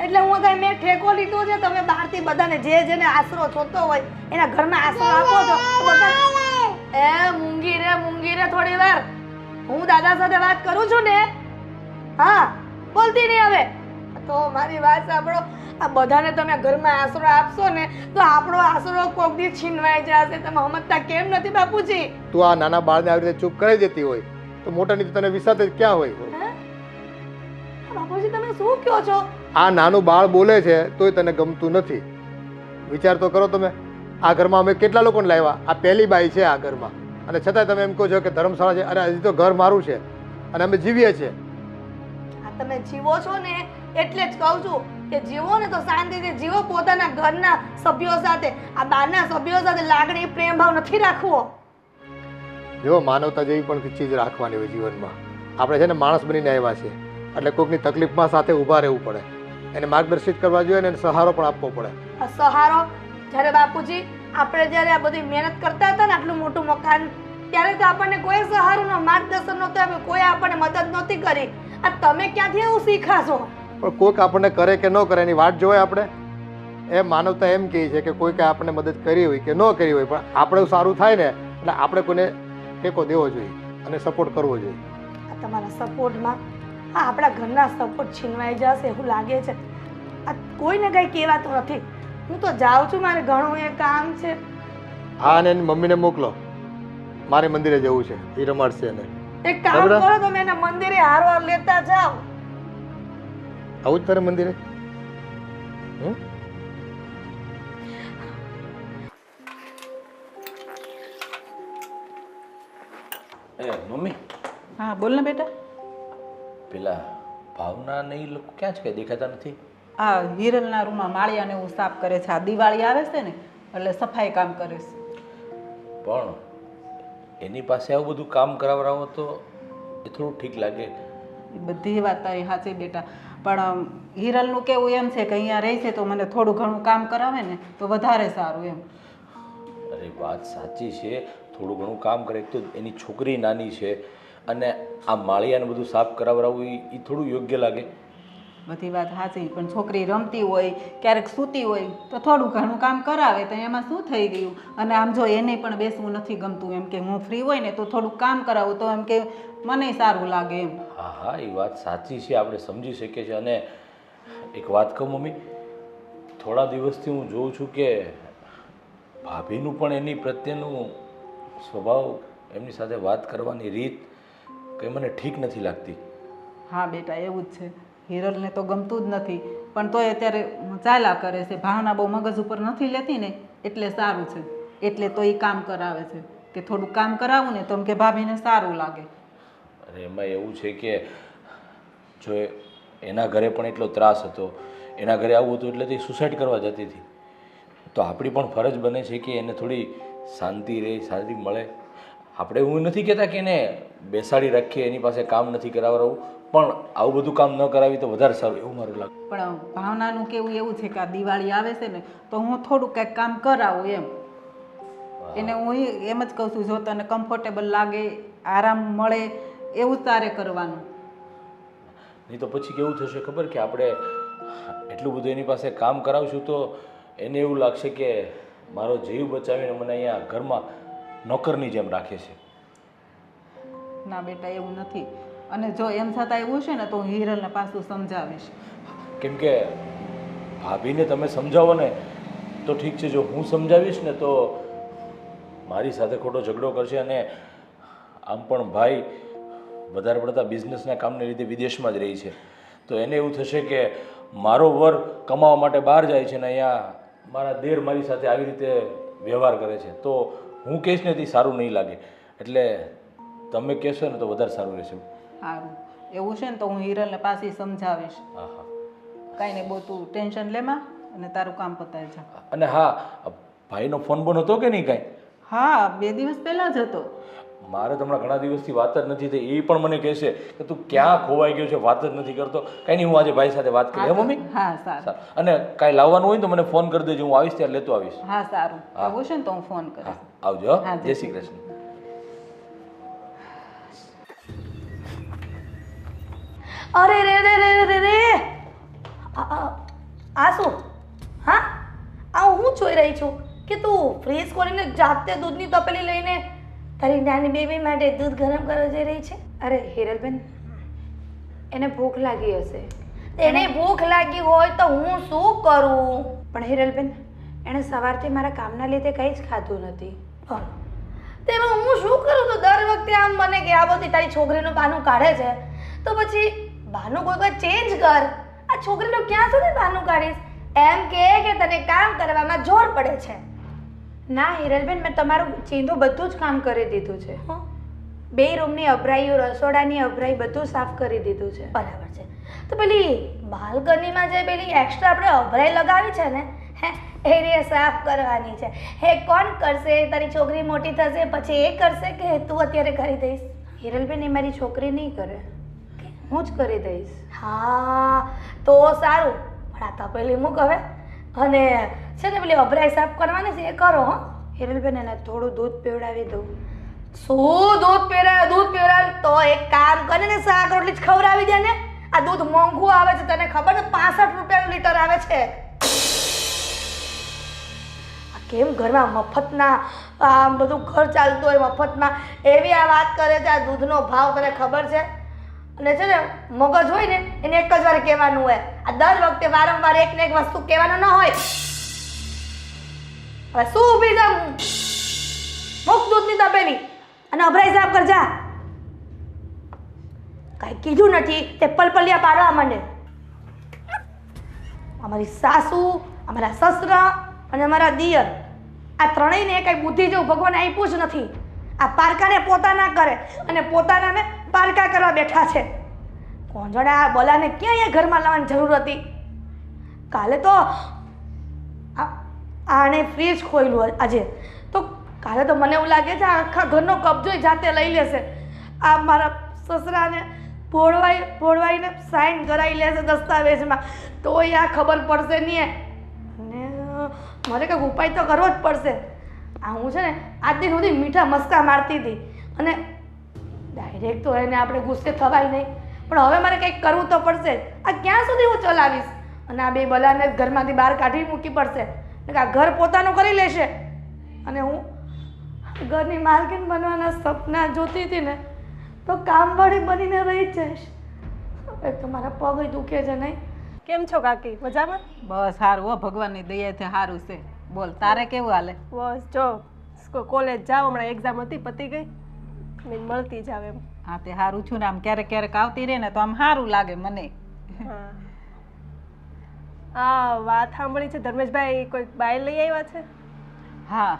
એટલે હું કઈ મેં ઠેકો લીધો છે, તમે બહારથી બધાને જે જેને આશરો જોતો હોય એના ઘરમાં આશરો આપો છો. બધા એ મૂંગી રે થોડી વાર. હું દાદા સાથે વાત કરું છું ને. હા, બોલતી નહીં હવે. તો મારી વાત સાંભળો, આ બધાને તમે ઘરમાં આશરો આપશો ને તો આપણો આશરો કોક દી છીનવાઈ જશે. તમે સમજતા કેમ નથી બાપુજી? તું આ નાના બાળને આવી રીતે ચૂપ કરી દેતી હોય તો મોટાની તને વિશ્વાસ જ ક્યાં હોય? બાપુજી તમે શું કહો છો? આ નાનું બાળ બોલે છે તોય તને ગમતું નથી. વિચાર તો કરો તમે. આ ઘરમાં અમે કેટલા લોકોને લાવ્યા, આ પહેલી બાઈ છે આ ઘરમાં, અને છતાંય તમે એમ કહો છો કે ધર્મશાળા છે. અરે હજી તો ઘર મારું છે અને અમે જીવીએ છીએ. આ તમે જીવો છો ને એટલે જ કહું છું કે જીવો ને તો શાંતિથી જીવો, પોતાના ઘરના સભ્યો સાથે. આ બહારના સભ્યો સાથે લાગણી પ્રેમ ભાવ નથી રાખવો. જો માનવતા જેવી પણ ચીજ રાખવાની હોય જીવનમાં. આપણે છે ને માણસ બનીને આવ્યા છે, એટલે કોઈકની તકલીફમાં સાથે ઊભા રહેવું પડે, એને માર્ગદર્શિત કરવા જોઈએ અને એને સહારો પણ આપવો પડે. આ સહારો જ્યારે બાપુજી આપણે જ્યારે આ બધી મહેનત કરતા હતા ને આટલું મોટું મકાન, ત્યારે તો આપણને કોઈ સહારો નો માર્ગદર્શન નહોતું આપ્યું, કોઈ આપણને મદદ નહોતી કરી. આ તમે ક્યાંથી એવું શીખાશો? પણ કોઈક આપણને કરે કે ન કરે એની વાટ જોવાય આપણે. એ માનવતા એમ કહે છે કે કોઈકે આપણને મદદ કરી હોય કે ન કરી હોય, પણ આપણે સારું થાય ને એટલે આપણે કોઈને ટેકો દેવો જોઈએ અને સપોર્ટ કરવો જોઈએ. આ તમારા સપોર્ટમાં આ આપણા ઘરના સપોર્ટ છીનવાઈ જશે એવું લાગે છે. આ કોઈને કંઈ કહેવાતું નથી. હું તો જાઉં છું, મારે ઘણું એ કામ છે. હા, અને એની મમ્મીને મોકલો, મારે મંદિરે જવું છે, એ રમાડશે એને. એક કામ કરો, તમે એને મંદિરે હારવાર લેતા જાઓ. આવું જ તારે મંદિરે? એ મમ્મી. હા બોલ ને બેટા. પેલા ભાવના ને એ લોકો ક્યાં છે, કઈ દેખાતા નથી? આ હિરલના રૂમમાં માળિયાને એવું સાફ કરે છે. આ દિવાળી આવે છે ને એટલે સફાઈ કામ કરે છે. પણ એની પાસે આવું બધું કામ કરાવરાવો તો એ થોડું ઠીક લાગે. એ બધી વાત તારી સાચી બેટા, પણ હિરલનું કેવું એમ છે કે અહીંયા રહે છે તો મને થોડું ઘણું કામ કરાવે ને તો વધારે સારું એમ. અરે વાત સાચી છે, થોડું ઘણું કામ કરે. તો એની છોકરી નાની છે અને આ માળિયાને બધું સાફ કરાવરાવવું એ થોડું યોગ્ય લાગે. બધી વાત સાચી, પણ છોકરી રમતી હોય ક્યારેક સૂતી હોય તો થોડું ઘણું કામ કરાવે તો એમાં શું થઈ ગયું. અને આમ જો એને પણ બેસવું નથી ગમતું, એમ કે હું ફ્રી હોય ને તો થોડુંક કામ કરાવું તો એમ કે મને સારું લાગે એમ. હા હા, એ વાત સાચી છે, આપણે સમજી શકીએ છીએ. અને એક વાત કહું મમ્મી, થોડા દિવસથી હું જોઉં છું કે ભાભીનું પણ એની પ્રત્યેનું સ્વભાવ, એમની સાથે વાત કરવાની રીત કંઈ મને ઠીક નથી લાગતી. હા બેટા એવું જ છે. હિરલને તો ગમતું જ નથી, પણ તોય અત્યારે ચાલ્યા કરે છે. ભાવના બહુ મગજ ઉપર નથી લેતી ને એટલે સારું છે. એટલે તો એ કામ કરાવે છે કે થોડુંક કામ કરાવું ને તો એમ કે ભાભીને સારું લાગે. અને એમાં એવું છે કે જો એના ઘરે પણ એટલો ત્રાસ હતો, એના ઘરે આવું હતું એટલે તે સુસાઇડ કરવા જતી હતી. તો આપણી પણ ફરજ બને છે કે એને થોડી શાંતિ રહે, શાંતિ મળે. આપણે એવું નથી કહેતા કે એને બેસાડી રાખીએ, એની પાસે કામ નથી કરાવડાવવું, પણ આવું બધું કામ ન કરાવી તો વધારે સારું, એવું મારું લાગે. પણ ભાવનાનું કેવું એવું છે કે આ દિવાળી આવે છે ને તો હું થોડુંક કંઈક કામ કરાવું એમ. એને હું એમ જ કહું છું, જો તને કમ્ફર્ટેબલ લાગે, આરામ મળે એવું તારે કરવાનું. નહીં તો પછી કેવું થશે ખબર, કે આપણે એટલું બધું એની પાસે કામ કરાવશું તો એને એવું લાગશે કે મારો જીવ બચાવીને મને અહીંયા ઘરમાં નોકરની જેમ રાખે છે. ના બેટા એવું નથી. અને જો એમ છતાં એવું છે ને તો હું હિરલને પાછું સમજાવીશ. કેમ કે ભાભીને તમે સમજાવો ને તો ઠીક છે, જો હું સમજાવીશ ને તો મારી સાથે ખોટો ઝઘડો કરશે. અને આમ પણ ભાઈ વધારે પડતા બિઝનેસના કામને લીધે વિદેશમાં જ રહી છે, તો એને એવું થશે કે મારો વર કમાવા માટે બહાર જાય છે ને અહીંયા મારા દેર મારી સાથે આવી રીતે વ્યવહાર કરે છે, તો હું કહીશ ને તે સારું નહીં લાગે. એટલે તમે કહેશો ને તો વધારે સારું રહેશે. સારું, એવું છે ને તો હું હિરલને પાછી સમજાવીશ. હા હા. કાંઈ નહીં, બહુ તું ટેન્શન લેમાં અને તારું કામ પતાવી જા. અને હા, ભાઈનો ફોન બોન હતો કે નહીં કાંઈ? હા, 2 દિવસ પહેલાં જ હતો. મારે તો હમણાં ઘણા દિવસથી વાત જ નથી થઈ. એ પણ મને કહેશે કે તું ક્યાં ખોવાઈ ગયો છે, વાત જ નથી કરતો. કાંઈ નહીં, હું આજે ભાઈ સાથે વાત કરી. હે મમ્મી? હા સારું. અને કાંઈ લાવવાનું હોય ને તો મને ફોન કરી દેજો, હું આવીશ ત્યારે લેતો આવીશ. હા સારું, એવું છે ને તો હું ફોન કરીશ. આવજો. હા, જય શ્રી કૃષ્ણ. અરે રે રે રે રે રે આ શું? હા, આ હું જોઈ રહી છું કે તું ફ્રીઝ કરીને જાતે દૂધની તપેલી લઈને તારી નાની બેબી માટે દૂધ ગરમ કરવા જઈ રહી છે. અરે હિરલબેન, એને ભૂખ લાગી હશે. એને ભૂખ લાગી હોય તો હું શું કરું? પણ હિરલબેન, એણે સવારથી મારા કામના લીધે કંઈ જ ખાધું નથી. તેમાં હું શું કરું? તો દર વખતે આમ મને કે આ બધી તારી છોકરીનું બહાનું કાઢે છે, તો પછી બહાનું કોઈ કોઈ ચેન્જ કર. આ છોકરીનું ક્યાં સુધી બહાનું કાઢીશ? એમ કે તને કામ કરવામાં જોર પડે છે. ના હિરલબેન, મેં તમારું ચીંધું બધું જ કામ કરી દીધું છે. 2 રૂમની અભરાઈઓ, રસોડાની અભરાઈ બધું સાફ કરી દીધું છે. બરાબર છે. તો પેલી બાલ્કનીમાં જે પેલી એક્સ્ટ્રા આપણે અભરાઈ લગાવી છે ને, એ રે સાફ કરવાની છે. હે કોણ કરશે? તારી છોકરી મોટી થશે પછી એ કરશે કે તું અત્યારે કરી દઈશ? હિરલબેન, એ મારી છોકરી નહીં કરે, હું જ કરી દઈશ. હા તો સારું, પણ આ તપેલી મૂક હવે. અને છે ને પેલી અભરાઈ સાફ કરવાની છે એ કરો. હો હિરલબેન, એને થોડું દૂધ પીવડાવી દઉં. શું દૂધ પીવડાવે? તો એક કામ કરે ને, શાક રોટલી જ ખવડાવી દે ને. આ દૂધ મોંઘું આવે છે, તને ખબર છે? 65 રૂપિયાનું લીટર આવે છે. આ કેમ ઘરમાં મફતના આમ બધું ઘર ચાલતું હોય મફતમાં એવી આ વાત કરે છે? આ દૂધનો ભાવ તને ખબર છે? અને છે ને મગજ હોય ને એને એક જ વાર કહેવાનું હોય. આ દર વખતે વારંવાર એક ને એક વસ્તુ કહેવાનું ન હોય. હવે શું ઊભી છે? મૂક દૂધની તપેલી અને અભરાઈ સાફ કર જા. કાંઈ કીધું નથી તે પલપલિયા પાડવા માંડે. અમારી સાસુ, અમારા સસરા અને અમારા દિયર, આ ત્રણેયને કાંઈ બુદ્ધિ જેવું ભગવાન આપ્યું જ નથી. આ પારકાને પોતાના કરે અને પોતાનાને પારકા કરવા બેઠા છે. કોણ જાણે આ બલાને ક્યાં અહીંયા ઘરમાં લાવવાની જરૂર હતી? કાલે તો આણે ફ્રીજ ખોલ્યું આજે, તો કાલે તો મને એવું લાગે છે આખા ઘરનો કબજો જાતે લઈ લેશે. આ મારા સસરાને ભોળવાઈને સાઈન કરાવી લેશે દસ્તાવેજમાં, તોય આ ખબર પડશે નહીં. અને મારે કંઈક ઉપાય તો કરવો જ પડશે. આ હું છે ને આજ દિન સુધી મીઠા મસ્કા મારતી હતી અને ડાયરેક્ટ તો એને આપણે ગુસ્સે થવાય નહીં, પણ હવે મારે કંઈક કરવું તો પડશે. આ ક્યાં સુધી હું ચલાવીશ? અને આ 2 બલાને ઘરમાંથી બહાર કાઢી મૂકી પડશે. આ ઘર પોતાનું કરી લેશે અને હું ઘરની માલકીન બનવાના સપના જોતી હતી ને, તો કામવાળી બનીને રહી જઈશ. હવે તો મારા પગ દુખે છે. નહીં કેમ છો કાકી? મજામાં? બસ સારું હો, ભગવાનની દયાથી સારું છે. બોલ, તારે કેવું હાલે? બસ જો કોલેજ જાવ, હમણાં એક્ઝામ હતી, પતી ગઈ, મેં મળતી જાવ એમ. હા તે સારું છું ને, આમ ક્યારેક ક્યારેક આવતી રહે ને તો આમ સારું લાગે મને. હા, વાત સાંભળી છે ધર્મેશભાઈ કોઈ બાઈ લઈ આવ્યા છે? હા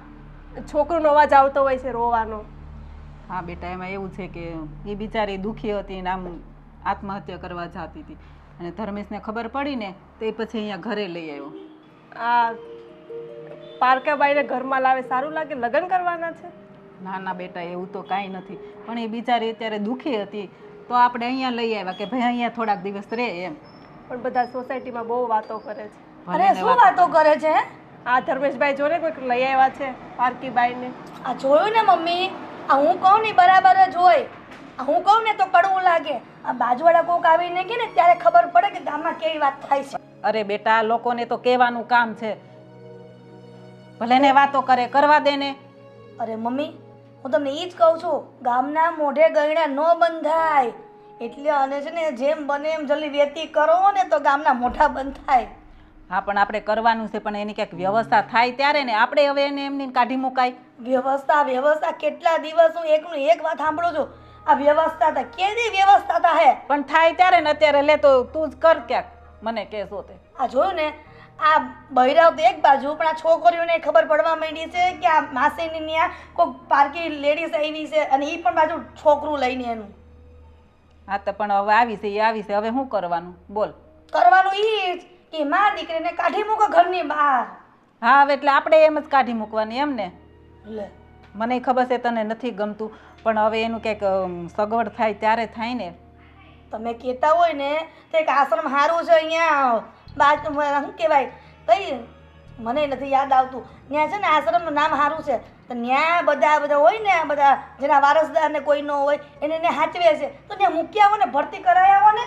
છોકરોનો અવાજ આવતો હોય છે રોવાનો. હા બેટા, એમાં એવું છે કે એ બિચારી દુઃખી હતી ને આમ આત્મહત્યા કરવા જતી હતી, અને ધર્મેશને ખબર પડી ને તો એ પછી અહીંયા ઘરે લઈ આવ્યો. આ પારકાબાઈને ઘરમાં લાવે સારું લાગે? લગ્ન કરવાના છે? ના ના બેટા, એવું તો કાંઈ નથી, પણ એ બિચારી અત્યારે દુઃખી હતી તો આપણે અહીંયા લઈ આવ્યા કે ભાઈ અહીંયા થોડાક દિવસ રહે એમ. પણ બધા સોસાયટીમાં બહુ વાતો કરે છે. અરે શું વાતો કરે છે? આ ધર્મેશભાઈ જોને કોઈક લઈ આવ્યા છે પારકીબાઈને. આ જોયું ને મમ્મી, આ હું કહું ને બરાબર જ હોય. આ હું કહું ને તો કડવું લાગે. આ બાજુવાળા કોક આવીને કે ને ત્યારે ખબર પડે કે ગામમાં કેવી વાત થાય છે. અરે બેટા, લોકોને તો કહેવાનું કામ છે, ભલે ને વાતો કરે, કરવા દે ને. અરે મમ્મી, હું તમને એ જ કહું છું, ગામના મોઢે ગયણા ન બંધાય. એટલે અને છે ને જેમ બને એમ જલ્દી વેતી કરો ને તો ગામના મોઢા બંધ થાય. હા પણ આપણે કરવાનું છે, પણ એની ક્યાંક વ્યવસ્થા થાય ત્યારે ને આપણે હવે એને એમની કાઢી મુકાય. વ્યવસ્થા કેટલા દિવસ હું એકનું એક વાત સાંભળું છું. આ વ્યવસ્થા થાય કેદી વ્યવસ્થા થાય? પણ થાય ત્યારે ને અત્યારે લે તો તું જ કર ક્યાંક, મને કહેશો તે. આ જોયું ને, આ બૈરાવ તો એક બાજુ, પણ આ છોકરીઓને ખબર પડવા માંડી છે કે આ માસીની ત્યાં કોઈ પારકી લેડીઝ આવી છે અને એ પણ બાજુ છોકરું લઈને એનું. હા તો પણ હવે આવી છે, હવે શું કરવાનું બોલ? કરવાનું ઈ જ કે માં દીકરીને કાઢી મૂકો ઘરની બહાર. હા હવે એટલે આપણે એમ જ કાઢી મૂકવાની એમ ને? લે મને ખબર છે તને નથી ગમતું, પણ હવે એનું કંઈક સગવડ થાય ત્યારે થાય ને. તમે કહેતા હોય ને તો એક આશ્રમ સારું છે અહીંયા બાજુ, શું કહેવાય કઈ મને નથી યાદ આવતું, ત્યાં છે ને આશ્રમનું નામ સારું છે. તો ત્યાં બધા હોય ને, આ બધા જેના વારસદાર ને કોઈ ન હોય એને સાચવે છે, તો ત્યાં મૂકી આવો ને, ભરતી કરાવી આવો ને.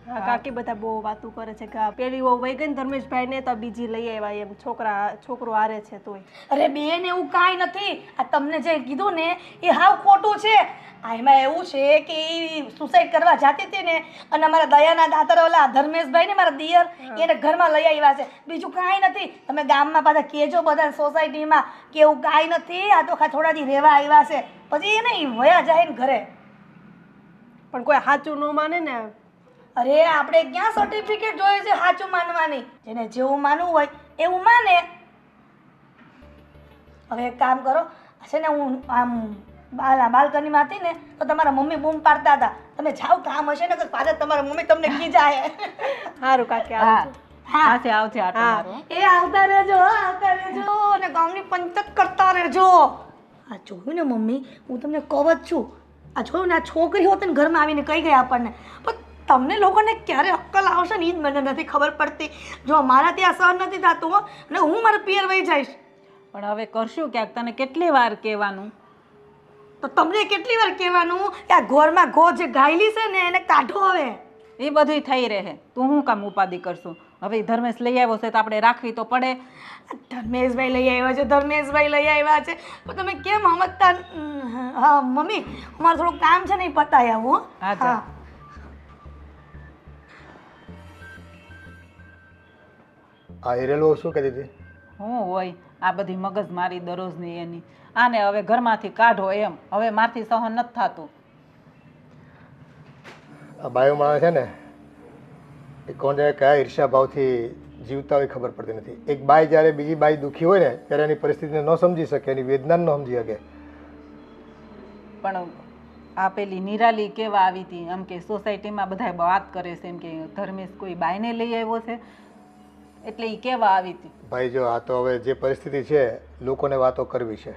હા કાકી બધા બહુ વાતું કરે છે કે પેલી વહુ વહી ગઈ ને ધર્મેશભાઈ ને તો બીજી લઈ આવ્યા એમ, છોકરો હારે છે તોય. અરે બેન એવું કાંઈ નથી. આ તમને જે કીધું ને એ હાવ ખોટું છે. આ એમાં એવું છે કે એ સુસાઇડ કરવા જતી હતી ને, અને અમારા દયાના દાતર ઓલા ધર્મેશભાઈ ને મારા દિયર એને ઘરમાં લઈ આવ્યા છે, બીજું કાંઈ નથી. તમે ગામમાં પાછા કહેજો બધા સોસાયટીમાં કે એવું કાંઈ નથી, આ તો થોડા દી રહેવા આવ્યા છે, પછી એ નહીં વયા જાય ને ઘરે. પણ કોઈ સાચું ન માને ને. અરે આપણે ક્યાં સર્ટિફિકેટ જોઈએ છે સાચું માનવાની? જેને જેવું માનવું હોય એવું માને. હવે એક કામ કરો, છે ને હું આમ બાલ્કનીમાં હતી ને તો તમારા મમ્મી બૂમ પાડતા હતા, તમે જાઓ કામ હશે ને તો પાછા તમારા મમ્મી તમને ખીજાય. સારું કાકી હા આવજો. આવશે આટો મારો. એ આવતા રહેજો અને ગામની પંચક કરતા રહેજો. આ જોયું ને મમ્મી, હું તમને કહું જ છું, આ જોયું ને આ છોકરી હોત ને ઘરમાં આવીને કહી ગઈ આપણને, પણ તમને લોકોને ક્યારે અક્કલ આવશે ને એ જ મને નથી ખબર પડતી. જો મારા ત્યાં સહન નથી થતું અને હું મારા પિયર વહી જઈશ. પણ હવે કરશું ક્યાંક, તને કેટલી વાર કહેવાનું? તો તમને કેટલી વાર કહેવાનું કે આ ઘરમાં ગો જે ગાયલી છે ને એને કાઢો. હવે એ બધું થઈ રહે, તું શું કામ ઉપાધિ કરશું? હવે ધર્મેશ લઈ આવ્યો છે તો આપણે રાખવી તો પડે. ધર્મેશભાઈ લઈ આવ્યા છે, ધર્મેશભાઈ લઈ આવ્યા છે, પણ તમે કેમ સમજતા? હા મમ્મી, અમારે થોડું કામ છે ને એ પતાવી આવું. હા જા. આ હિરેલો શું કહેતી હતી? હું હોય આ બધી મગજ મારી દરરોજની એની, આને હવે ઘરમાંથી કાઢો એમ, હવે મારથી સહન નથી થતું. આ બાયો માણસ છે ને એ કોને કયા ઈર્ષ્યા ભાવથી જીવતા હોય ખબર પડતી નથી. એક બાઈ જ્યારે બીજી બાઈ દુઃખી હોય ને ત્યારે એની પરિસ્થિતિને ન સમજી શકે, એની વેદનાને ન સમજી શકે. પણ આ પેલી નિરાલી કેવા આવી હતી, એમ કે સોસાયટીમાં બધા વાત કરે છે એમ કે ધર્મેશ કોઈ બાઈને લઈ આવ્યો છે, એટલે એ કેવા આવી હતી. ભાઈ જો આ તો હવે જે પરિસ્થિતિ છે લોકોને વાતો કરવી છે,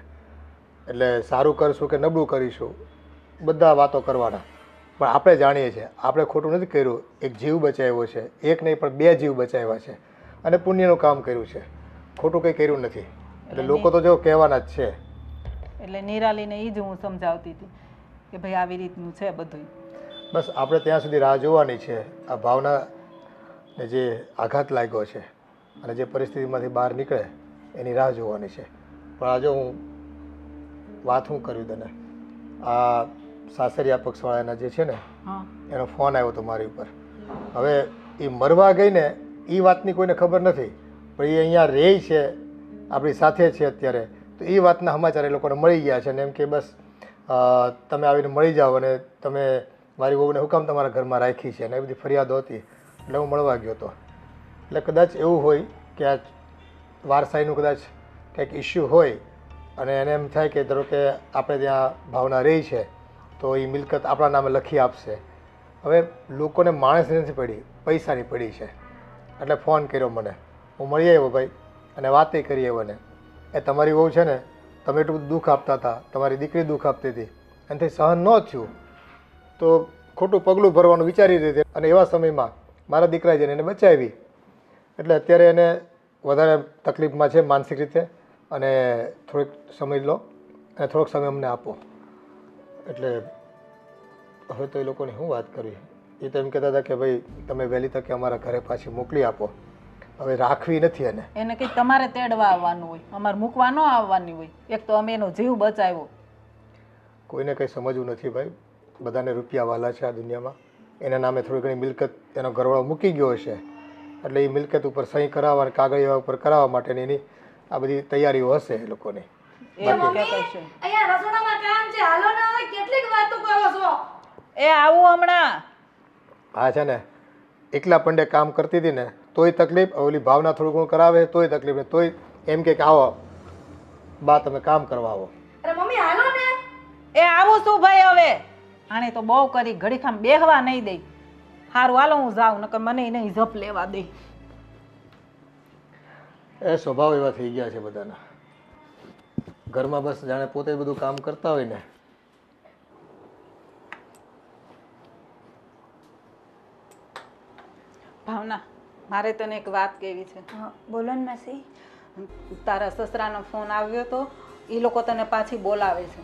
એટલે સારું કરશું કે નબળું કરીશું બધા વાતો કરવાના, પણ આપણે જાણીએ છીએ આપણે ખોટું નથી કર્યું. એક જીવ બચાવ્યો છે, એક નહીં પણ 2 જીવ બચાવ્યા છે અને પુણ્યનું કામ કર્યું છે, ખોટું કંઈ કર્યું નથી. એટલે લોકો તો જો કહેવાના જ છે. એટલે નિરાલીને એ જ હું સમજાવતી હતી કે ભાઈ આવી રીતનું છે બધું. બસ આપણે ત્યાં સુધી રાહ જોવાની છે. આ ભાવનાને જે આઘાત લાગ્યો છે અને જે પરિસ્થિતિમાંથી બહાર નીકળે એની રાહ જોવાની છે. પણ આ જો હું વાત શું કર્યું તને, આ સાસરિયા પક્ષવાળાના જે છે ને એનો ફોન આવ્યો હતો મારી ઉપર. હવે એ મરવા ગઈ ને એ વાતની કોઈને ખબર નથી, પણ એ અહીંયા રહે છે, આપણી સાથે છે અત્યારે, તો એ વાતના સમાચાર એ લોકોને મળી ગયા છે ને એમ કે બસ તમે આવીને મળી જાઓ અને તમે મારી વહુને હુકામ તમારા ઘરમાં રાખી છે અને એ બધી ફરિયાદો હતી, એટલે હું મળવા ગયો હતો. એટલે કદાચ એવું હોય કે આ વારસાઈનું કદાચ કંઈક ઇસ્યુ હોય અને એને એમ થાય કે ધારો કે આપણે ત્યાં ભાવના રહી છે તો એ મિલકત આપણા નામે લખી આપશે. હવે લોકોને માણસની નથી પડી, પૈસાની પડી છે. એટલે ફોન કર્યો મને, હું મળી આવ્યો ભાઈ અને વાતે કરી આવ્યો ને એ તમારી વહુ છે ને તમે એટલું બધું દુઃખ આપતા હતા, તમારી દીકરી દુઃખ આપતી હતી, એનાથી સહન ન થયું તો ખોટું પગલું ભરવાનું વિચારી રહી હતી અને એવા સમયમાં મારા દીકરાએ જઈને એને બચાવી. એટલે અત્યારે એને વધારે તકલીફમાં છે માનસિક રીતે અને થોડોક સમય લો અને થોડોક સમય અમને આપો. એટલે હવે તો એ લોકોની શું વાત કરવી, એ તો એમ કહેતા હતા કે ભાઈ તમે વહેલી તકે અમારા ઘરે પાછી મોકલી આપો. હવે રાખવી નથી એને. એને કંઈક તમારે તેડવા આવવાનું હોય, અમારે મૂકવા ન આવવાની હોય. એક તો અમે એનો જીવ બચાવ્યો. કોઈને કંઈ સમજવું નથી ભાઈ. બધાને રૂપિયા વાલા છે આ દુનિયામાં. એના નામે થોડી ઘણી મિલકત એનો ઘરવાળો મૂકી ગયો હશે, એટલે એ મિલકત ઉપર સહી કરાવવા અને કાગળિયા ઉપર કરાવવા માટેની એની આ બધી તૈયારીઓ હશે એ લોકોની. અહીંયા રસોડામાં કામ છે, હાલો ને હવે કેટલીક વાતો કરો છો. એ આવું હમણાં. હા છે ને, એકલા પંડે કામ કરતી હતી ને તોય તકલીફ, ઓલી ભાવના થોડું ઘણું કરાવે તોય તકલીફ ને તોય એમ કે આવો બા તમે કામ કરવા આવો. અરે મમ્મી હાલો ને. એ આવું શું ભાઈ હવે? આણે તો બહુ કરી, ઘડીખામ બેહવા નહીં દે. સારું હાલો હું જાઉં, નકર મને નહીં જપ લેવા દે. એ સ્વભાવ એવા થઈ ગયા છે બધાના. ઘરમાં બસ જાણે પોતે બધું કામ કરતા હોય ને. ભાવના, મારે તને એક વાત કહેવી છે. બોલો ને માસી. તારા સસરાનો ફોન આવ્યો તો, એ લોકો તને પાછી બોલાવે છે.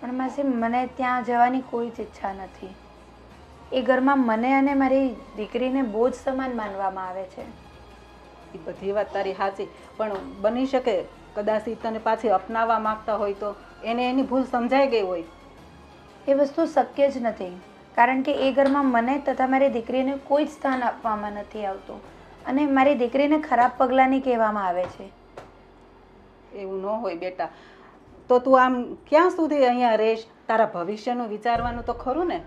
પણ માસી મને ત્યાં જવાની કોઈ જ ઈચ્છા નથી. એ ઘરમાં મને અને મારી દીકરીને બોજ સમાન માનવામાં આવે છે. એ બધી વાત તારી સાચી, પણ બની શકે કદાચ ઈ તને પાછી અપનાવવા માંગતા હોય તો એને એની ભૂલ સમજાઈ ગઈ હોય. એ વસ્તુ શક્ય જ નથી, કારણ કે એ ઘરમાં મને તથા મારી દીકરીને કોઈ જ સ્થાન આપવામાં નથી આવતું અને મારી દીકરીને ખરાબ પગલાંની કહેવામાં આવે છે. એવું ન હોય બેટા. તો તું આમ ક્યાં સુધી અહીંયા રહીશ? તારા ભવિષ્યનું વિચારવાનું તો ખરું ને.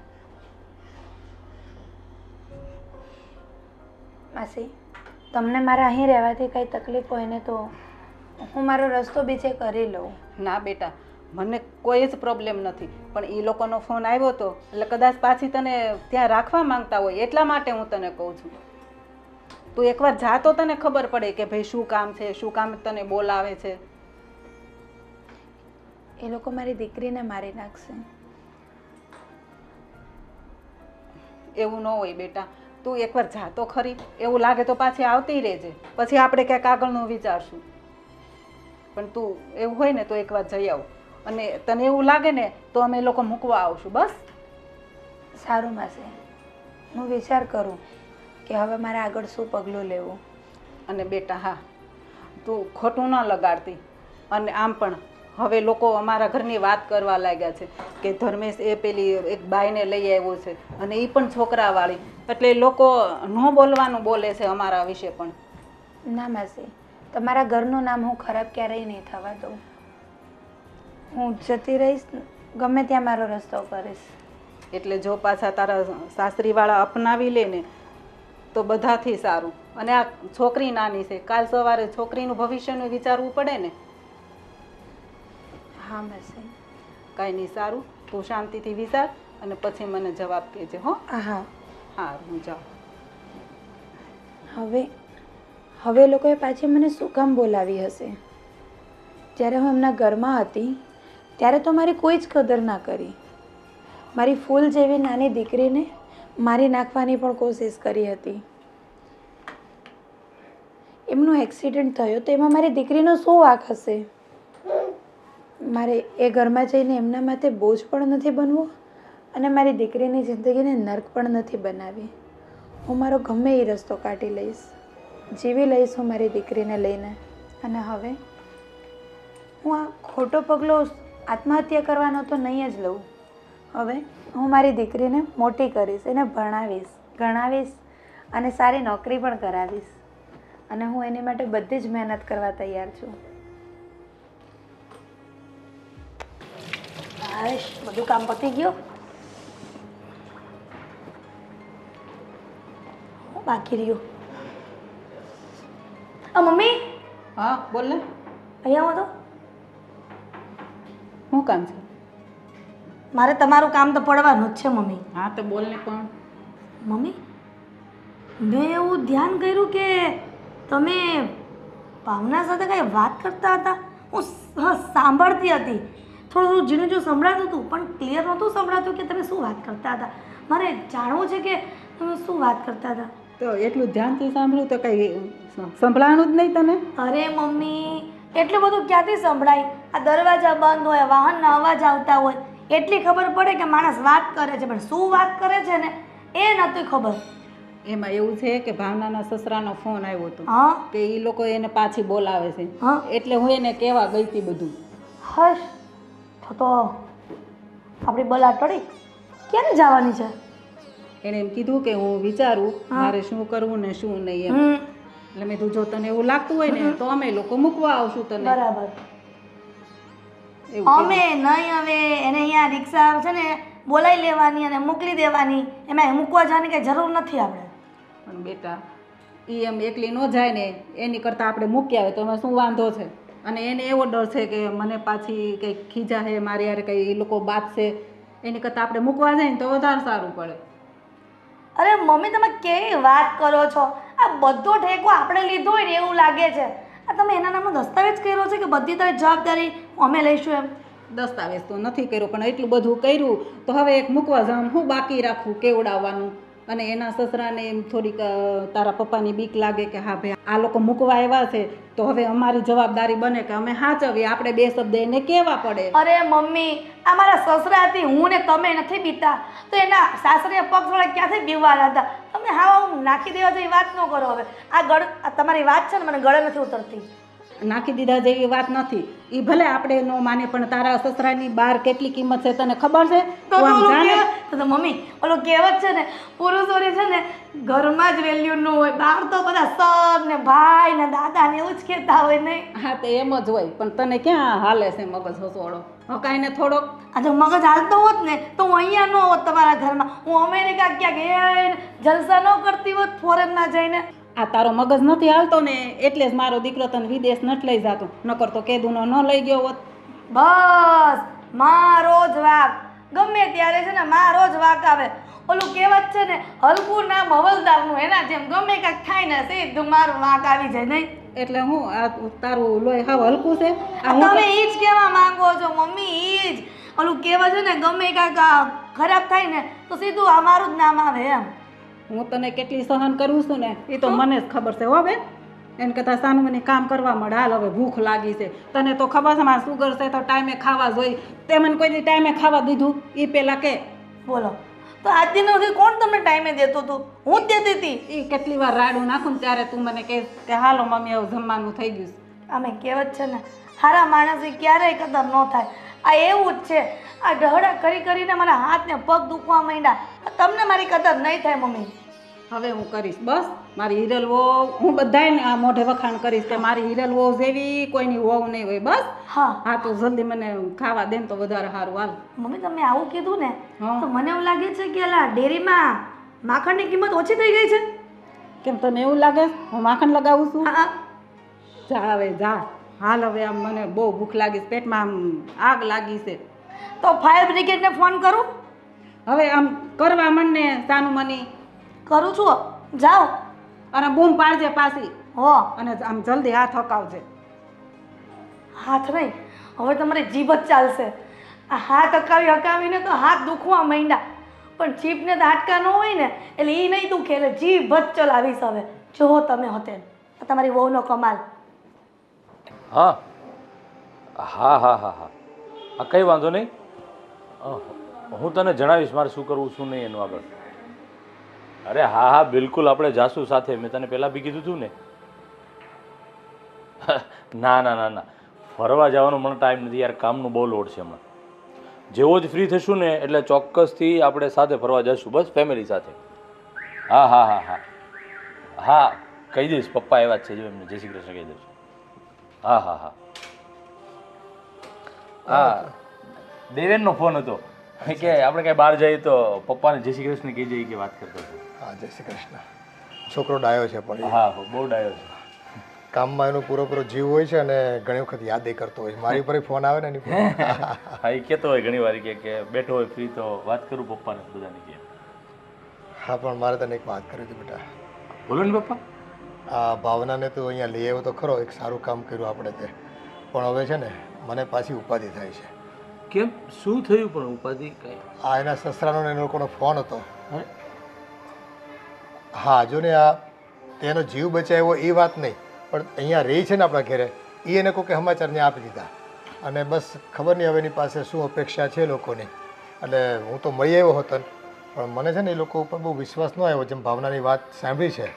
માસી, તમને મારા અહીં રહેવાથી કંઈ તકલીફ હોય ને તો હું મારો રસ્તો બીજે કરી લઉં. ના બેટા, મને કોઈ જ પ્રોબ્લેમ નથી, પણ એ લોકોનો ફોન આવ્યો હતો એટલે કદાચ પાછી તને ત્યાં રાખવા માંગતા હોય એટલા માટે હું તને કહું છું. તું એકવાર જા તો તને ખબર પડે કે ભાઈ શું કામ છે, શું કામ તને બોલાવે છે. એ લોકો મારી દીકરીને મારી નાખશે. એવું ન હોય બેટા, તું એકવાર જા તો ખરી. એવું લાગે તો પાછી આવતી રહેજે, પછી આપણે ક્યાંક આગળનું વિચારશું. પણ તું એવું હોય ને તો એકવાર જઈ આવ, અને તને એવું લાગે ને તો અમે લોકો મૂકવા આવશું. બસ સારું માસી, હું વિચાર કરું કે હવે મારે આગળ શું પગલું લેવું. અને બેટા હા, તું ખોટું ન લગાડતી. અને આમ પણ હવે લોકો અમારા ઘરની વાત કરવા લાગ્યા છે કે ધર્મેશ એ પેલી એક બાઈને લઈ આવ્યો છે, અને એ પણ છોકરાવાળી, એટલે લોકો ન બોલવાનું બોલે છે અમારા વિશે પણ. ના માસી, તમારા ઘરનું નામ હું ખરાબ ક્યારેય નહીં થવા દઉં. હું જતી રહીશ, ગમે ત્યાં મારો રસ્તો કરીશ. એટલે જો પાછા તારા સાસરીવાળા અપનાવી લે ને તો બધાથી સારું. અને આ છોકરી નાની છે, કાલ સવારે છોકરીનું ભવિષ્યનું વિચારવું પડે ને. હા માસી. કાંઈ નહીં, સારું. તું શાંતિથી વિચાર અને પછી મને જવાબ કહેજે. હો હા હા, હું જાઉં. હવે લોકોએ પાછી મને શું કામ બોલાવી હશે? જ્યારે હું એમના ઘરમાં હતી ત્યારે તો મારી કોઈ જ કદર ના કરી. મારી ફૂલ જેવી નાની દીકરીને મારી નાખવાની પણ કોશિશ કરી હતી. એમનો એક્સિડન્ટ થયો તો એમાં મારી દીકરીનો શું વાંક હશે? મારે એ ઘરમાં જઈને એમના માટે બોજ પણ નથી બનવું અને મારી દીકરીની જિંદગીને નર્ક પણ નથી બનાવી. હું મારો ગમે એ રસ્તો કાઢી લઈશ, જીવી લઈશ હું મારી દીકરીને લઈને. અને હવે હું આ ખોટો પગલો આત્મહત્યા કરવાનો તો નહીં જ લઉં. હવે હું મારી દીકરીને મોટી કરીશ, એને ભણાવીશ, ગણાવીશ અને સારી નોકરી પણ કરાવીશ. અને હું એની માટે બધી જ મહેનત કરવા તૈયાર છું. હાશ, બધું કામ પતી ગયું. બાકી રહ્યું. મમ્મી હા બોલ ને. અહીંયા આવો તો. શું કામ છે? મારે તમારું કામ તો પડવાનું જ છે મમ્મી. હા તો બોલ ને. પણ મમ્મી, મેં એવું ધ્યાન કર્યું કે તમે ભાવના સાથે કંઈ વાત કરતા હતા. હું સાંભળતી હતી, થોડું ઝીણું જો સંભળાતું હતું, પણ ક્લિયર નહોતું સંભળાતું કે તમે શું વાત કરતા હતા. મારે જાણવું છે કે તમે શું વાત કરતા હતા. તો એટલું ધ્યાનથી સાંભળ્યું તો કંઈ સંભળાણું જ નહીં તને? અરે મમ્મી, એટલું બધું ક્યાંથી સંભળાય? આ દરવાજા બંધ હોય, વાહનના અવાજ આવતા હોય, એટલી ખબર પડે કે માણસ વાત કરે છે, પણ શું વાત કરે છે ને એ નહોતી ખબર. એમાં એવું છે કે ભાવનાના સસરાનો ફોન આવ્યો હતો હા કે એ લોકો એને પાછી બોલાવે છે હા એટલે હું એને કહેવા ગઈ હતી બધું. હશ તો આપણી બલા ટળી ક્યારે જવાની છે? એણે એમ કીધું કે હું વિચારું મારે શું કરવું ને શું નહીં એમ. એટલે મેં કીધું જો તને એવું લાગતું હોય ને તો અમે લોકો મૂકવા આવશું તને. બરાબર. એવું અમે નહીં હવે એને અહીંયા રિક્ષા છે ને બોલાવી લેવાની અને મોકલી દેવાની, એમાં મૂકવા જવાની કંઈ જરૂર નથી આપણે. પણ બેટા એ એમ એકલી ન જાય ને એની કરતાં આપણે મૂકી આવે તો એમાં શું વાંધો છે? અને એને એવો ડર છે કે મને પાછી કંઈક ખીજા છે મારી યારે કંઈ એ લોકો બાતશે, એની કરતાં આપણે મૂકવા જાય ને તો વધારે સારું પડે. અરે મમ્મી તમે કેવી વાત કરો છો? આ બધો ઠેકો આપણે લીધો હોય ને એવું લાગે છે. આ તમે એના નામનો દસ્તાવેજ કર્યો છે કે બધી તારી જવાબદારી અમે લઈશું એમ? દસ્તાવેજ તો નથી કર્યો પણ એટલું બધું કર્યું તો હવે એક મૂકવા જવાનું હું બાકી રાખવું કેવડાવવાનું. અને એના સસરાને એમ થોડીક તારા પપ્પાની બીક લાગે કે હા ભાઈ આ લોકો મૂકવા આવ્યા છે તો હવે અમારી જવાબદારી બને કે અમે સાચવીએ, આપણે બે શબ્દ એને કહેવા પડે. અરે મમ્મી આ મારા સસરાથી હું ને તમે નથી બીતા તો એના સાસરે પગ થોડા ક્યાંથી બીવાના હતા? તમે હા હું નાખી દેવા જેવી વાત ન કરો. હવે આ તમારી વાત છે ને મને ગળે નથી ઉતરતી. નાખી દીધા જેવી વાત નથી. એ ભલે આપણે ન માને પણ તારા સસરાની બહાર કેટલી કિંમત છે તને ખબર છે? તું આમ જાણે તો મમ્મી ઓલો કહેવત છે ને પુરુષોની છે ને ઘરમાં જ વેલ્યુ ન હોય, બહાર તો બધા સર ને ભાઈ ને દાદા ને એવું જ કહેતા હોય નહીં? હા તો એમ જ હોય પણ તને ક્યાં હાલે છે મગજ હસોડો? હકાઈને થોડોક આ જો મગજ હાલતો હોત ને તો હું અહીંયા ન હોત તમારા ઘરમાં. હું અમેરિકા ક્યાંક જલસા ન કરતી હોત ફોરેનમાં જઈને. આ તારો મગજ નથી હાલતો ને એટલે જ મારો દીકરો તને વિદેશ નથી લઈ જતો, નકર તો કેદુનો ન લઈ ગયો હોત. બસ મારો જ વાક ગમે ત્યારે છે ને મારો જ વાક આવે. ઓલું કહેવત છે ને હલકું નામ હવલદારનું, એના જેમ ગમે કાંઈક થાય ને સીધું મારું વાક આવી જાય નહીં? એટલે હું આ તારું લોહી હાવ હલકું છે? આ હું તમે ઈ જ કહેવા માંગો છો મમ્મી? ઈ જ ઓલું કહેવત છે ને ગમે કાંઈક ખરાબ થાય ને તો સીધું આ મારું જ નામ આવે એમ. હું તને કેટલી સહન કરું છું ને એ તો મને જ ખબર છે હો બેન. એને કરતાં સાનું મને કામ કરવા મળે. હાલ હવે ભૂખ લાગી છે, તને તો ખબર છે મારે સુગર છે તો ટાઈમે ખાવા જોઈએ. તે મને કોઈ દી ટાઈમે ખાવા દીધું? એ પહેલાં કે બોલો તો આજ દિન સુધી કોણ તમને ટાઈમે દેતું હતું? હું જ દેતી હતી. એ કેટલી વાર રાડું નાખું ને ત્યારે તું મને કહે કે હાલો મમ્મી હવે જમવાનું થઈ ગયું છે. અમે કહેવત છે ને સારા માણસની ક્યારેય કદર ન થાય. આ એવું જ છે. આ ઢહડા કરી કરીને મારા હાથ ને પગ દુખવા માંડ્યા. તમને મારી કદર નહીં થાય મમ્મી. હવે હું કરીશ બસ. મારી હિરલ વહુ હું બધાને આ મોઢે વખાણ કરીશ કે મારી હિરલ વહુ જેવી કોઈની વહુ નહીં હોય. બસ હા હા તો જલ્દી મને ખાવા દે ને તો વધારે સારું. હાલ મમ્મી તમે આવું કીધું ને હા. તો મને એવું લાગે છે કે અલા ડેરીમાં માખણની કિંમત ઓછી થઈ ગઈ છે. કેમ તને એવું લાગે હું માખણ લગાવું છું? હા જા હવે જા. હાલ હવે આમ મને બહુ ભૂખ લાગી છે, પેટમાં આમ આગ લાગી છે. તો ફાયર બ્રિગેડને ફોન કરું? હવે આમ કરવા માંડ ને સાનું મની. કરું છું. જાઓ અને બૂમ પાડજે પાછી હો. અને આમ જલ્દી હાથ હકાવજે. હાથ નહીં હવે તમારી જીભ જ ચાલશે. આ હાથ હકાવીને તો હાથ દુખવા માંડ્યા. પણ જીભને તો હાડકા ન હોય ને એટલે એ નહીં દુખે એટલે જીભ જ ચલાવીશ હવે. જુઓ તમે હોતે તમારી વહુનો કમાલ. હા હા હા હા હા હા કંઈ વાંધો નહીં. હું તને જણાવીશ મારે શું કરવું શું નહીં એનું આગળ. અરે હા હા બિલકુલ આપણે જાશું સાથે. મેં તને પહેલાં બી કીધું હતું ને. ના ના ના ના ફરવા જવાનો મને ટાઈમ નથી યાર, કામનું બહુ લોડ છે હમણાં. જેવો જ ફ્રી થશું ને એટલે ચોક્કસથી આપણે સાથે ફરવા જઈશું બસ ફેમિલી સાથે. હા હા હા હા હા કહી દઈશ પપ્પા આવ્યા જ છે જો એમને જય શ્રી કૃષ્ણ કહી દઈશ. હા હા હા હા દેવેનનો ફોન હતો કે આપણે કાંઈ બહાર જઈએ તો પપ્પાને જય શ્રી કૃષ્ણ કહી જઈએ કે વાત કરતો હતો. હા જય શ્રી કૃષ્ણ. છોકરો ડાયો છે પણ એ હા બહુ ડાયો છે. કામમાં એનો પૂરો જીવ હોય છે અને ઘણી વખત યાદ એ કરતો હોય. મારી ઉપર ફોન આવે ને એની પર. હા એ કહેતો હોય ઘણી વાર કે બેઠો હોય ફ્રી તો વાત કરું પપ્પાને બધાને કે. હા પણ મારે તને એક વાત કરી હતી બેટા. બોલો ને પપ્પા. આ ભાવનાને તો અહીંયા લઈ આવ્યો તો ખરો, એક સારું કામ કર્યું આપણે તે. પણ હવે છે ને મને પાછી ઉપાધિ થાય છે. કેમ શું થયું પણ ઉપાધિ કઈ? આ એના સસરાનો ને એ લોકોનો ફોન હતો. હા જો ને આ તેનો જીવ બચાવ્યો એ વાત નહીં, પણ અહીંયા રહી છે ને આપણા ઘરે એ એને કોઈ સમાચારને આપી દીધા. અને બસ ખબર નહીં હવે એની પાસે શું અપેક્ષા છે લોકોની. એટલે હું તો મળી આવ્યો હતો પણ મને છે ને એ લોકો ઉપર બહુ વિશ્વાસ ન આવ્યો. જેમ ભાવનાની વાત સાંભળી છે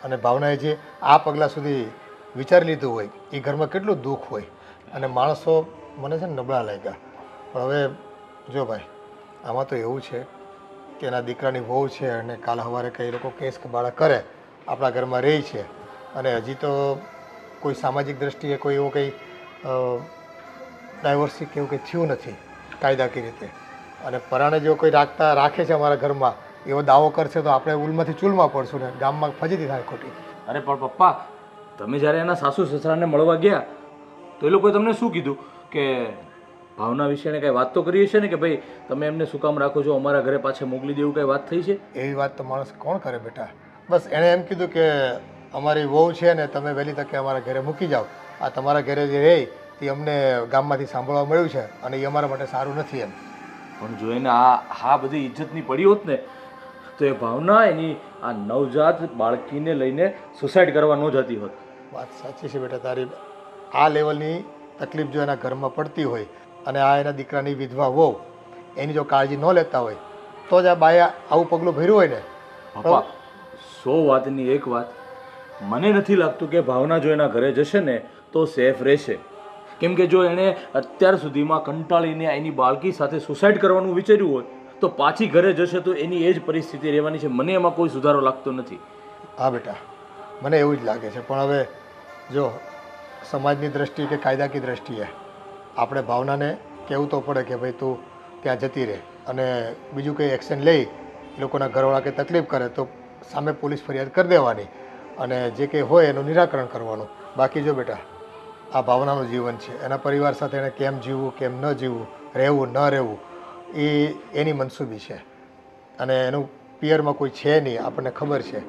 અને ભાવનાએ જે આ પગલાં સુધી વિચારી લીધું હોય એ ઘરમાં કેટલું દુઃખ હોય અને માણસો મને છે ને નબળા લાગ્યા. પણ હવે જો ભાઈ, આમાં તો એવું છે કે એના દીકરાની વહુ છે અને કાલ સવારે કંઈ લોકો કેસ કબાળા કરે, આપણા ઘરમાં રહે છે અને હજી તો કોઈ સામાજિક દ્રષ્ટિએ કોઈ એવું કંઈ ડાયવર્સી કે એવું કંઈ થયું નથી કાયદાકીય રીતે. અને પરાણે જો કોઈ રાખે છે અમારા ઘરમાં એવો દાવો કરશે તો આપણે ઉલમાંથી ચૂલમાં પડશું ને ગામમાં ફજીતી થાય ખોટી. અરે પણ પપ્પા, તમે જ્યારે એના સાસુ સસરાને મળવા ગયા તો એ લોકોએ તમને શું કીધું? કે ભાવના વિશે કાંઈ વાત તો કરી હશે ને કે ભાઈ તમે એમને શું કામ રાખો છો, અમારા ઘરે પાછા મોકલી દેવું, કાંઈ વાત થઈ છે? એવી વાત તો માણસ કોણ કરે બેટા. બસ એણે એમ કીધું કે અમારી વહુ છે ને તમે વહેલી તકે અમારા ઘરે મૂકી જાઓ. આ તમારા ઘરે જે રહે તે અમને ગામમાંથી સાંભળવા મળ્યું છે અને એ અમારા માટે સારું નથી એમ. પણ જો એને આ બધી ઇજ્જતની પડી હોત ને તો એ ભાવના એની આ નવજાત બાળકીને લઈને સુસાઇડ કરવા ન જતી હોત. વાત સાચી છે બેટા તારી. આ લેવલની તકલીફ જો એના ઘરમાં પડતી હોય અને આ એના દીકરાની વિધવા વહુ એની જો કાળજી ન લેતા હોય તો જ આ બાએ આવું પગલું ભર્યું હોય ને. પપ્પા, 100 વાતની એક વાત, મને નથી લાગતું કે ભાવના જો એના ઘરે જશે ને તો સેફ રહેશે. કેમ કે જો એણે અત્યાર સુધીમાં કંટાળીને એની બાળકી સાથે સુસાઇડ કરવાનું વિચાર્યું હોય તો પાછી ઘરે જશે તો એની એ જ પરિસ્થિતિ રહેવાની છે. મને એમાં કોઈ સુધારો લાગતો નથી. હા બેટા, મને એવું જ લાગે છે. પણ હવે જો સમાજની દ્રષ્ટિએ કે કાયદાકીય દ્રષ્ટિએ આપણે ભાવનાને કહેવું તો પડે કે ભાઈ તું ત્યાં જતી રહે અને બીજું કંઈ એક્શન લઈ લોકોના ઘરવાળા કંઈ તકલીફ કરે તો સામે પોલીસ ફરિયાદ કરી દેવાની અને જે કંઈ હોય એનું નિરાકરણ કરવાનું. બાકી જો બેટા, આ ભાવનાનું જીવન છે, એના પરિવાર સાથે એને કેમ જીવવું કેમ ન જીવવું, રહેવું ન રહેવું એ એની મનસૂબી છે અને એનું પિયરમાં કોઈ છે નહીં, આપણને ખબર છે.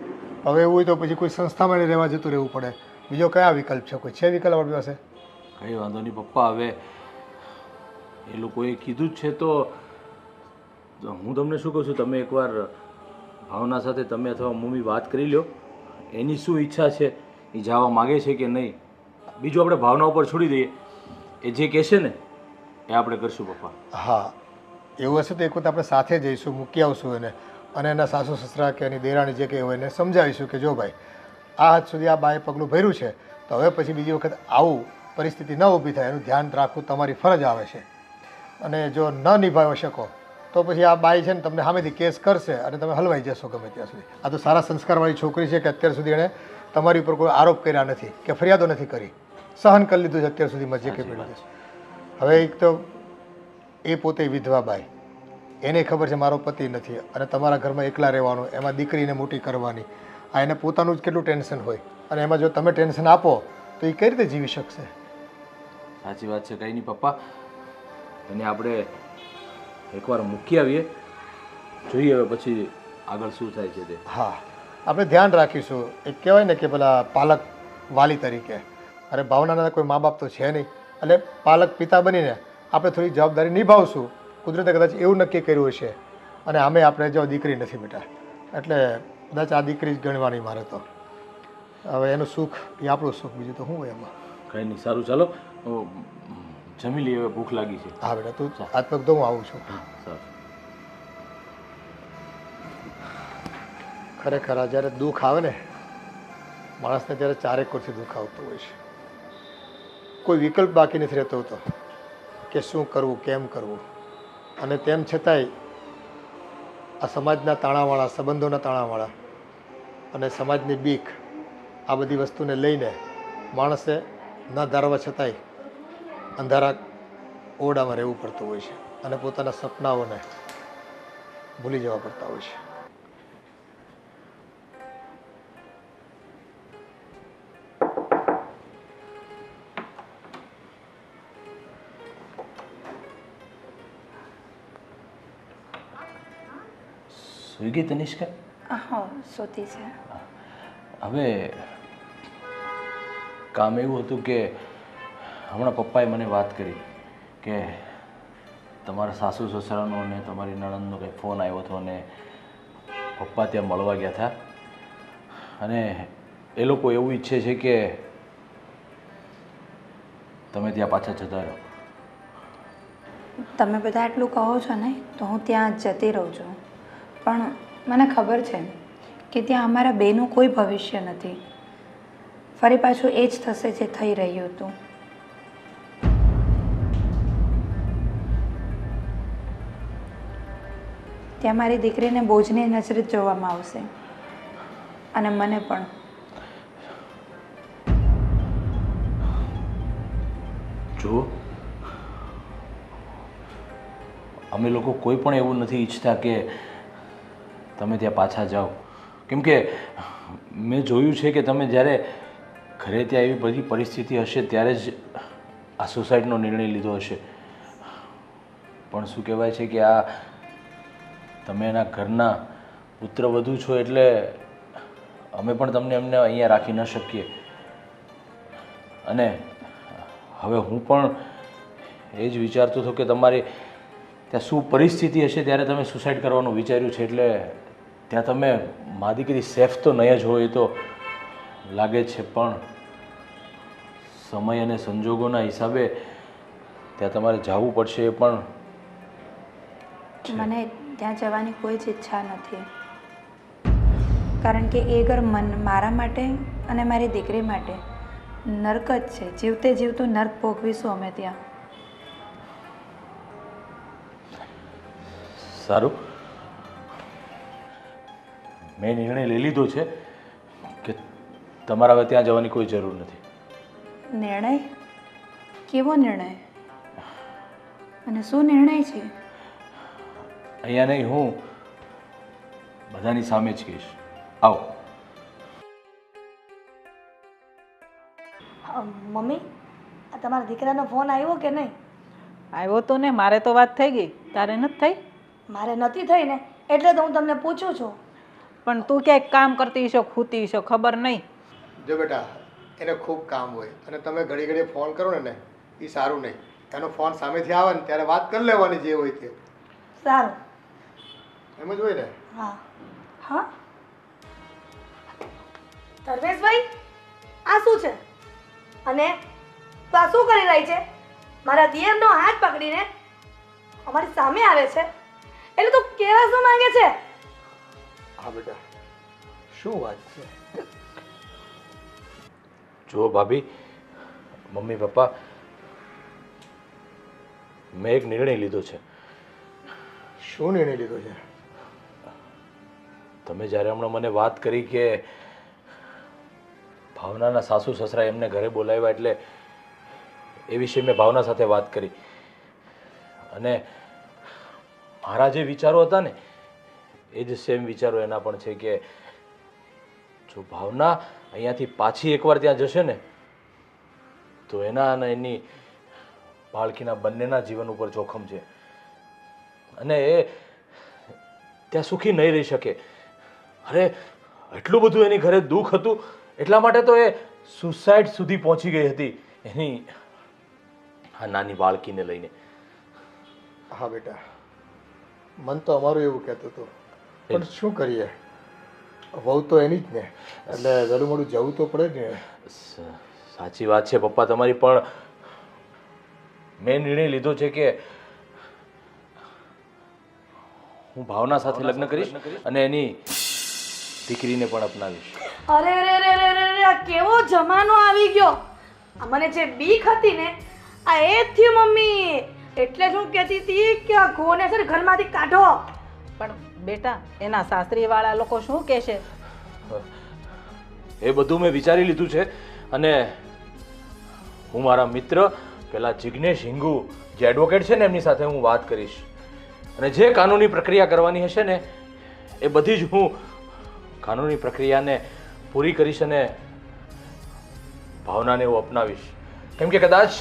હવે એવું હોય તો પછી કોઈ સંસ્થામાં એને રહેવા જતું રહેવું પડે. બીજો કયા વિકલ્પ છે? કોઈ છે વિકલ્પ આપણી પાસે? કંઈ વાંધો નહીં પપ્પા, હવે એ લોકોએ કીધું જ છે તો હું તમને શું કહું છું, તમે એકવાર ભાવના સાથે તમે અથવા મમ્મી વાત કરી લો, એની શું ઈચ્છા છે, એ જવા માગે છે કે નહીં. બીજું આપણે ભાવના ઉપર છોડી દઈએ, એ જે કહેશે ને એ આપણે કરશું પપ્પા. હા, એવું હશે તો એક વખત આપણે સાથે જઈશું, મૂકી આવશું એને અને એના સાસુ સસરા કે એની દેરાણી જે કંઈ હોય એને સમજાવીશું કે જો ભાઈ આ હદ સુધી આ બાએ પગલું ભર્યું છે તો હવે પછી બીજી વખત આવું પરિસ્થિતિ ન ઊભી થાય એનું ધ્યાન રાખવું તમારી ફરજ આવે છે. અને જો ન નિભાવી શકો તો પછી આ બાઈ છે ને તમને સામેથી કેસ કરશે અને તમે હલવાઈ જશો ગમે ત્યાં સુધી. આ તો સારા સંસ્કારવાળી છોકરી છે કે અત્યાર સુધી એણે તમારી ઉપર કોઈ આરોપ કર્યા નથી કે ફરિયાદો નથી કરી, સહન કરી લીધું છે અત્યાર સુધીમાં જે કંઈ પડ્યું છે. હવે એક તો એ પોતે વિધવા બાઈ, એને ખબર છે મારો પતિ નથી અને તમારા ઘરમાં એકલા રહેવાનું, એમાં દીકરીને મોટી કરવાની, આ એને પોતાનું જ કેટલું ટેન્શન હોય અને એમાં જો તમે ટેન્શન આપો તો એ કઈ રીતે જીવી શકશે? સાચી વાત છે. કંઈ નહીં પપ્પા, એને આપણે એકવાર મૂકી આવીએ, જોઈએ હવે પછી આગળ શું થાય છે તે. હા, આપણે ધ્યાન રાખીશું. એક કહેવાય ને કે પેલા પાલક વાલી તરીકે, અરે ભાવનાના કોઈ મા બાપ તો છે નહીં એટલે પાલક પિતા બનીને આપણે થોડી જવાબદારી નિભાવશું. કુદરતે કદાચ એવું નક્કી કર્યું હશે અને આમે આપણે જો દીકરી નથી બેટા એટલે કદાચ આ દીકરી જ ગણવાની મારે તો. હવે એનું સુખ એ આપણું સુખ, બીજું તો શું હોય એમાં. કંઈ નહીં, સારું ચાલો જમી લઈએ, હવે ભૂખ લાગી છે. હા બેટા, તું હાથ પગ તો હું આવું છું. સારું. ખરેખર આ જ્યારે દુઃખ આવે ને માણસને ત્યારે ચારેક કોરથી દુઃખ આવતું હોય છે. કોઈ વિકલ્પ બાકી નથી રહેતો હોતો કે શું કરવું કેમ કરવું. અને તેમ છતાંય આ સમાજના તાણાવાળા, સંબંધોના તાણાવાળા અને સમાજની બીક, આ બધી વસ્તુને લઈને માણસે ન ધારવા છતાંય અંધારા ઓરડામાં રહેવું પડતું હોય છે અને પોતાના સપનાઓને ભૂલી જવા પડતા હોય છે. સ્વિગી તનિષ્કા? હા, સોતી છે. હવે કામ એવું હતું કે હમણાં પપ્પાએ મને વાત કરી કે તમારા સાસુ સસરાનો અને તમારી નણંદનો કંઈ ફોન આવ્યો હતો અને પપ્પા ત્યાં મળવા ગયા હતા અને એ લોકો એવું ઈચ્છે છે કે તમે ત્યાં પાછા જતા રહો. તમે બધા એટલું કહો છો ને તો હું ત્યાં જતી રહું છું, પણ મને ખબર છે કે ત્યાં અમારા બેનું કોઈ ભવિષ્ય નથી. ફરી પાછું એ જ થશે જે થઈ રહ્યું હતું. ત્યાં મારી દીકરીને બોજની નજરે જ જોવામાં આવશે અને મને પણ. જુઓ, અમે લોકો કોઈ પણ એવું નથી ઈચ્છતા કે તમે ત્યાં પાછા જાઓ, કેમ કે મેં જોયું છે કે તમે જ્યારે ઘરે ત્યાં એવી બધી પરિસ્થિતિ હશે ત્યારે જ આ સુસાઇડનો નિર્ણય લીધો હશે. પણ શું કહેવાય છે કે આ તમે એના ઘરના પુત્રવધુ છો એટલે અમે પણ તમને એમને અહીંયા રાખી ન શકીએ. અને હવે હું પણ એ જ વિચારતો હતો કે તમારી ત્યાં શું પરિસ્થિતિ હશે ત્યારે તમે સુસાઇડ કરવાનું વિચાર્યું છે, એટલે ત્યાં તમે મા દીકરી સેફ તો નહીં જ હોય એ તો લાગે છે, પણ સમય અને સંજોગોના હિસાબે ત્યાં તમારે જવું પડશે. એ પણ મને ત્યાં જવાની કોઈ જ ઈચ્છા નથી, કારણ કે એ ઘર મારા માટે અને મારી દીકરી માટે નર્ક જ છે. જીવતે જીવતું નર્ક ભોગવીશું અમે ત્યાં. સારું, મેં નિર્ણય લઈ લીધો છે કે તમારે હવે ત્યાં જવાની કોઈ જરૂર નથી. નિર્ણય? કેવો નિર્ણય અને શું નિર્ણય છે? અહીંયા નહીં, હું બધાની સામે જ કહીશ. આવો. મમ્મી, આ તમારા દીકરાનો ફોન આવ્યો કે નહીં? આવ્યો તો ને, મારે તો વાત થઈ ગઈ, તારે નથી થઈ? મારે નથી થઈ ને, એટલે તો હું તમને પૂછું છું. પણ તું ક્યાંક કામ કરતી હશો, ખૂતી હશો, ખબર નહીં. જો બેટા, એને ખૂબ કામ હોય અને તમે ઘડી ઘડી ફોન કરો ને એ સારું નહીં. એનો ફોન સામેથી આવે ને ત્યારે વાત કરી લેવાની જે હોય તે. સારું. એમ જ હોય ને? હા. હા ધર્મેશભાઈ, આ શું છે? અને તું આ શું કરી રહી છે? મારા દિયરનો હાથ પકડીને અમારી સામે આવે છે, એટલે તું કેવા શું માંગે છે? હા બેટા, શું વાત છે? જુઓ ભાભી, મમ્મી પપ્પા, મેં એક નિર્ણય લીધો છે. શું નિર્ણય લીધો છે? તમે જ્યારે હમણાં મને વાત કરી કે ભાવનાના સાસુ સસરા એમને ઘરે બોલાવ્યા, એટલે એ વિશે મેં ભાવના સાથે વાત કરી અને મારા જે વિચારો હતા ને એ જ સેમ વિચારો એના પણ છે કે જો ભાવના અહીંયાથી પાછી એકવાર ત્યાં જશે ને તો એના અને એની બાળકીના બંનેના જીવન ઉપર જોખમ છે અને એ ત્યાં સુખી નહીં રહી શકે. અરે એટલું બધું એની ઘરે દુઃખ હતું, એટલા માટે તો એ સુસાઇડ સુધી પહોંચી ગઈ હતી એની આ નાની બાળકીને લઈને. હા બેટા, મન તો અમારું એવું કહેતું હતું, પણ શું કરીએ, વહુ તો એની જ ને, એટલે વહેલું મોડું જવું તો પડે ને. સાચી વાત છે પપ્પા તમારી, પણ મેં નિર્ણય લીધો છે કે હું ભાવના સાથે લગ્ન કરીશ અને એની દીકરીને પણ અપનાવીશ. અરે રે રે રે રે રે, કેવો જમાનો આવી ગયો! આ મને જે બીક હતી ને આ એ જ થયું મમ્મી. એટલે જ હું કહેતી હતી કે આ ઘોને છે ને ઘરમાંથી કાઢો. પણ બેટા, એના સાસરીવાળા લોકો શું કહેશે? એ બધું મેં વિચારી લીધું છે અને હું મારા મિત્ર પેલા જિગ્નેશ હિંગુ જે એડવોકેટ છે ને એમની સાથે હું વાત કરીશ અને જે કાનૂની પ્રક્રિયા કરવાની હશે ને એ બધી જ હું કાનૂની પ્રક્રિયાને પૂરી કરીશ અને ભાવનાને હું અપનાવીશ. કેમ કે કદાચ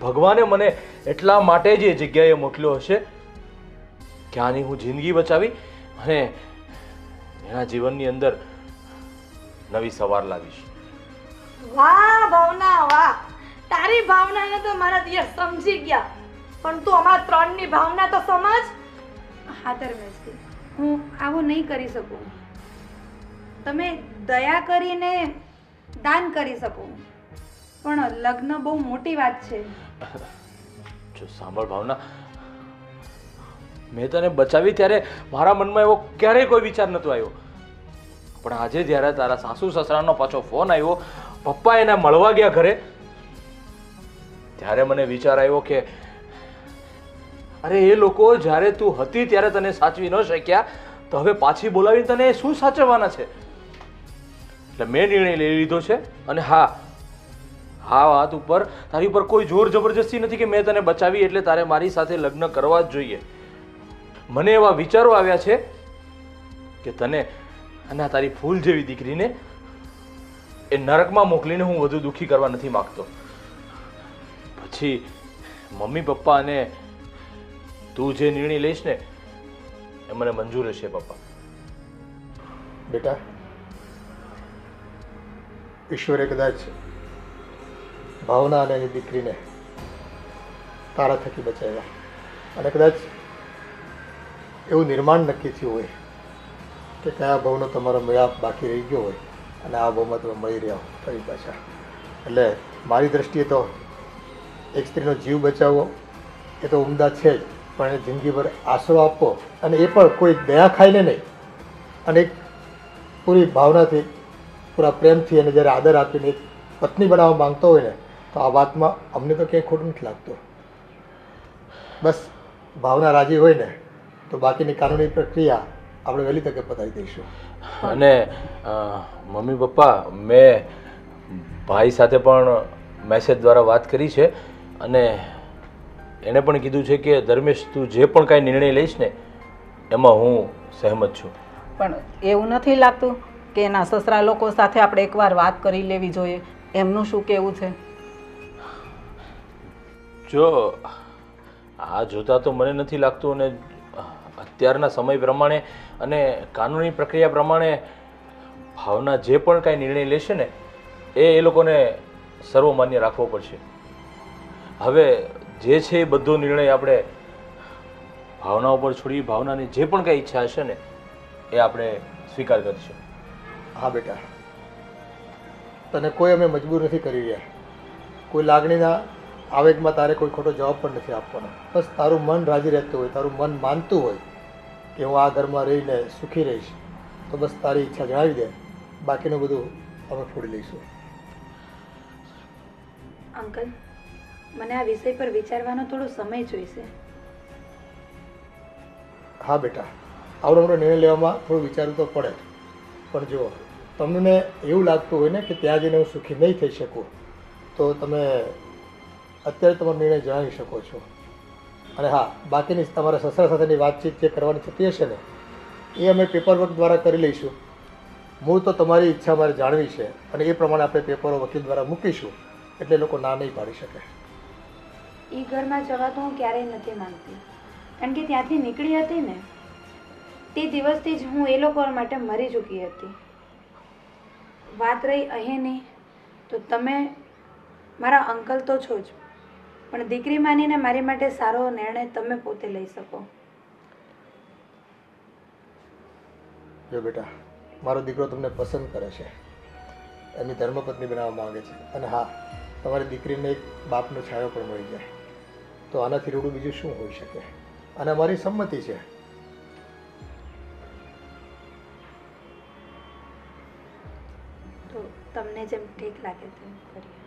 ભગવાને મને એટલા માટે જ એ જગ્યાએ મોકલ્યો હશે કે આની હું જિંદગી બચાવી અને એના જીવનની અંદર નવી સવાર લાવીશ. વાહ ભાવના વાહ, તારી ભાવનાને તો મારા દિયર સમજી ગયા, પણ તું અમારા ત્રણની ભાવના તો સમજ. હા ધર્મેશજી, હું આવું નહીં કરી શકું. તમે દયા કરીને દાન કરી શકો, પણ લગ્ન બહુ મોટી વાત છે. જો સાંભળ ભાવના, મેં તને બચાવી ત્યારે મારા મનમાં એવો ક્યારેય કોઈ વિચાર નહોતો આવ્યો, પણ આજે જ્યારે તારા સાસુ સસરાનો પાછો ફોન આવ્યો, પપ્પા એને મળવા ગયા ઘરે, ત્યારે મને વિચાર આવ્યો કે અરે એ લોકો જ્યારે તું હતી ત્યારે તને સાચવી ન શક્યા, તો હવે પાછી બોલાવીને તને શું સાચવવાના છે? એટલે મેં નિર્ણય લઈ લીધો છે. અને હા, વાત ઉપર તારી ઉપર કોઈ જોર જબરજસ્તી નથી કે મેં તને બચાવી એટલે તારે મારી સાથે લગ્ન કરવા જ જોઈએ. મને એવા વિચારો આવ્યા છે કે તને અને આ તારી ફૂલ જેવી દીકરીને એ નરકમાં મોકલીને હું વધુ દુઃખી કરવા નથી માંગતો. પછી મમ્મી પપ્પા અને તું જે નિર્ણય લઈશ ને એ મને મંજૂર હશે પપ્પા. બેટા, ઈશ્વરે કદાચ ભાવના અને એની દીકરીને તારા થકી બચાવ્યા, અને કદાચ એવું નિર્માણ નક્કી થયું હોય કે કયા ભાવનો તમારો મેળાપ બાકી રહી ગયો હોય અને આ ભાવમાં તમે મળી રહ્યા હો ફરી પાછા. એટલે મારી દ્રષ્ટિએ તો એક સ્ત્રીનો જીવ બચાવવો એ તો ઉમદા છે જ, પણ એને જિંદગીભર આશરો આપવો, અને એ પણ કોઈ દયા ખાઈને નહીં, અને એક પૂરી ભાવનાથી પૂરા પ્રેમથી અને જ્યારે આદર આપીને એક પત્ની બનાવવા માંગતો હોય ને, તો આ વાતમાં અમને તો ક્યાંય ખોટું નથી લાગતું. બસ ભાવના રાજી હોય ને તો બાકીની કાનૂની પ્રક્રિયા આપણે વહેલી તકે પતાવી દઈશું. અને મમ્મી પપ્પા, મેં ભાઈ સાથે પણ મેસેજ દ્વારા વાત કરી છે, અને એણે પણ કીધું છે કે ધર્મેશ, તું જે પણ કાંઈ નિર્ણય લઈશ ને એમાં હું સહેમત છું. પણ એવું નથી લાગતું કે એના સસરા લોકો સાથે આપણે એકવાર વાત કરી લેવી જોઈએ? એમનું શું કહેવું છે? જો આ જોતા તો મને નથી લાગતું, અને અત્યારના સમય પ્રમાણે અને કાનૂની પ્રક્રિયા પ્રમાણે ભાવના જે પણ કાંઈ નિર્ણય લેશે ને એ લોકોને સર્વમાન્ય રાખવો પડશે. હવે જે છે એ બધો નિર્ણય આપણે ભાવના ઉપર છોડી, ભાવનાની જે પણ કાંઈ ઈચ્છા હશે ને એ આપણે સ્વીકાર કરીશું. હા બેટા, તને કોઈ અમે મજબૂર નથી કરી રહ્યા, કોઈ લાગણીના આવેગમાં તારે કોઈ ખોટો જવાબ પણ નથી આપવાનો. બસ તારું મન રાજી રહેતું હોય, તારું મન માનતું હોય કે હું આ ઘરમાં રહીને સુખી રહીશ, તો બસ તારી ઈચ્છા જણાવી દે, બાકીનું બધું અમે ફોડી લઈશું. અંકલ, મને આ વિષય પર વિચારવાનો થોડો સમય જોઈશે. હા બેટા, આવડો મોટો નિર્ણય લેવામાં થોડું વિચારવું તો પડે, પણ જુઓ, તમને એવું લાગતું હોય ને કે ત્યાં જઈને હું સુખી નહીં થઈ શકું, તો તમે અત્યારે તમારો નિર્ણય જણાવી શકો છો. અને હા, બાકીની તમારા સસરા સાથેની વાતચીત જે કરવાની થતી હશે ને એ અમે પેપરવર્ક દ્વારા કરી લઈશું. મૂળ તો તમારી ઈચ્છા મારે જાણવી છે, અને એ પ્રમાણે આપણે પેપરો વકીલ દ્વારા મૂકીશું, એટલે લોકો ના નહીં પાડી શકે. એ ઘરમાં જવા તો હું ક્યારેય નથી માંગતી, કારણ કે ત્યાંથી નીકળી હતી ને તે દિવસથી જ હું એ લોકો માટે મરી ચૂકી હતી. વાત રહી અહીંની, તો તમે મારા અંકલ તો છો જ, પણ દીકરી માનીને મારી માટે સારો નિર્ણય તમે પોતે લઈ શકો. જો બેટા, મારો દીકરો તમને પસંદ કરે છે, એમની ધર્મપત્ની બનાવવા માંગે છે, અને હા, તમારી દીકરીને એક બાપનો છાયો પણ મળી જાય, તો આનાથી રૂડું બીજું શું હોઈ શકે? અને અમારી સંમતિ છે. તો તમને જેમ ઠીક લાગે તેમ કરીએ.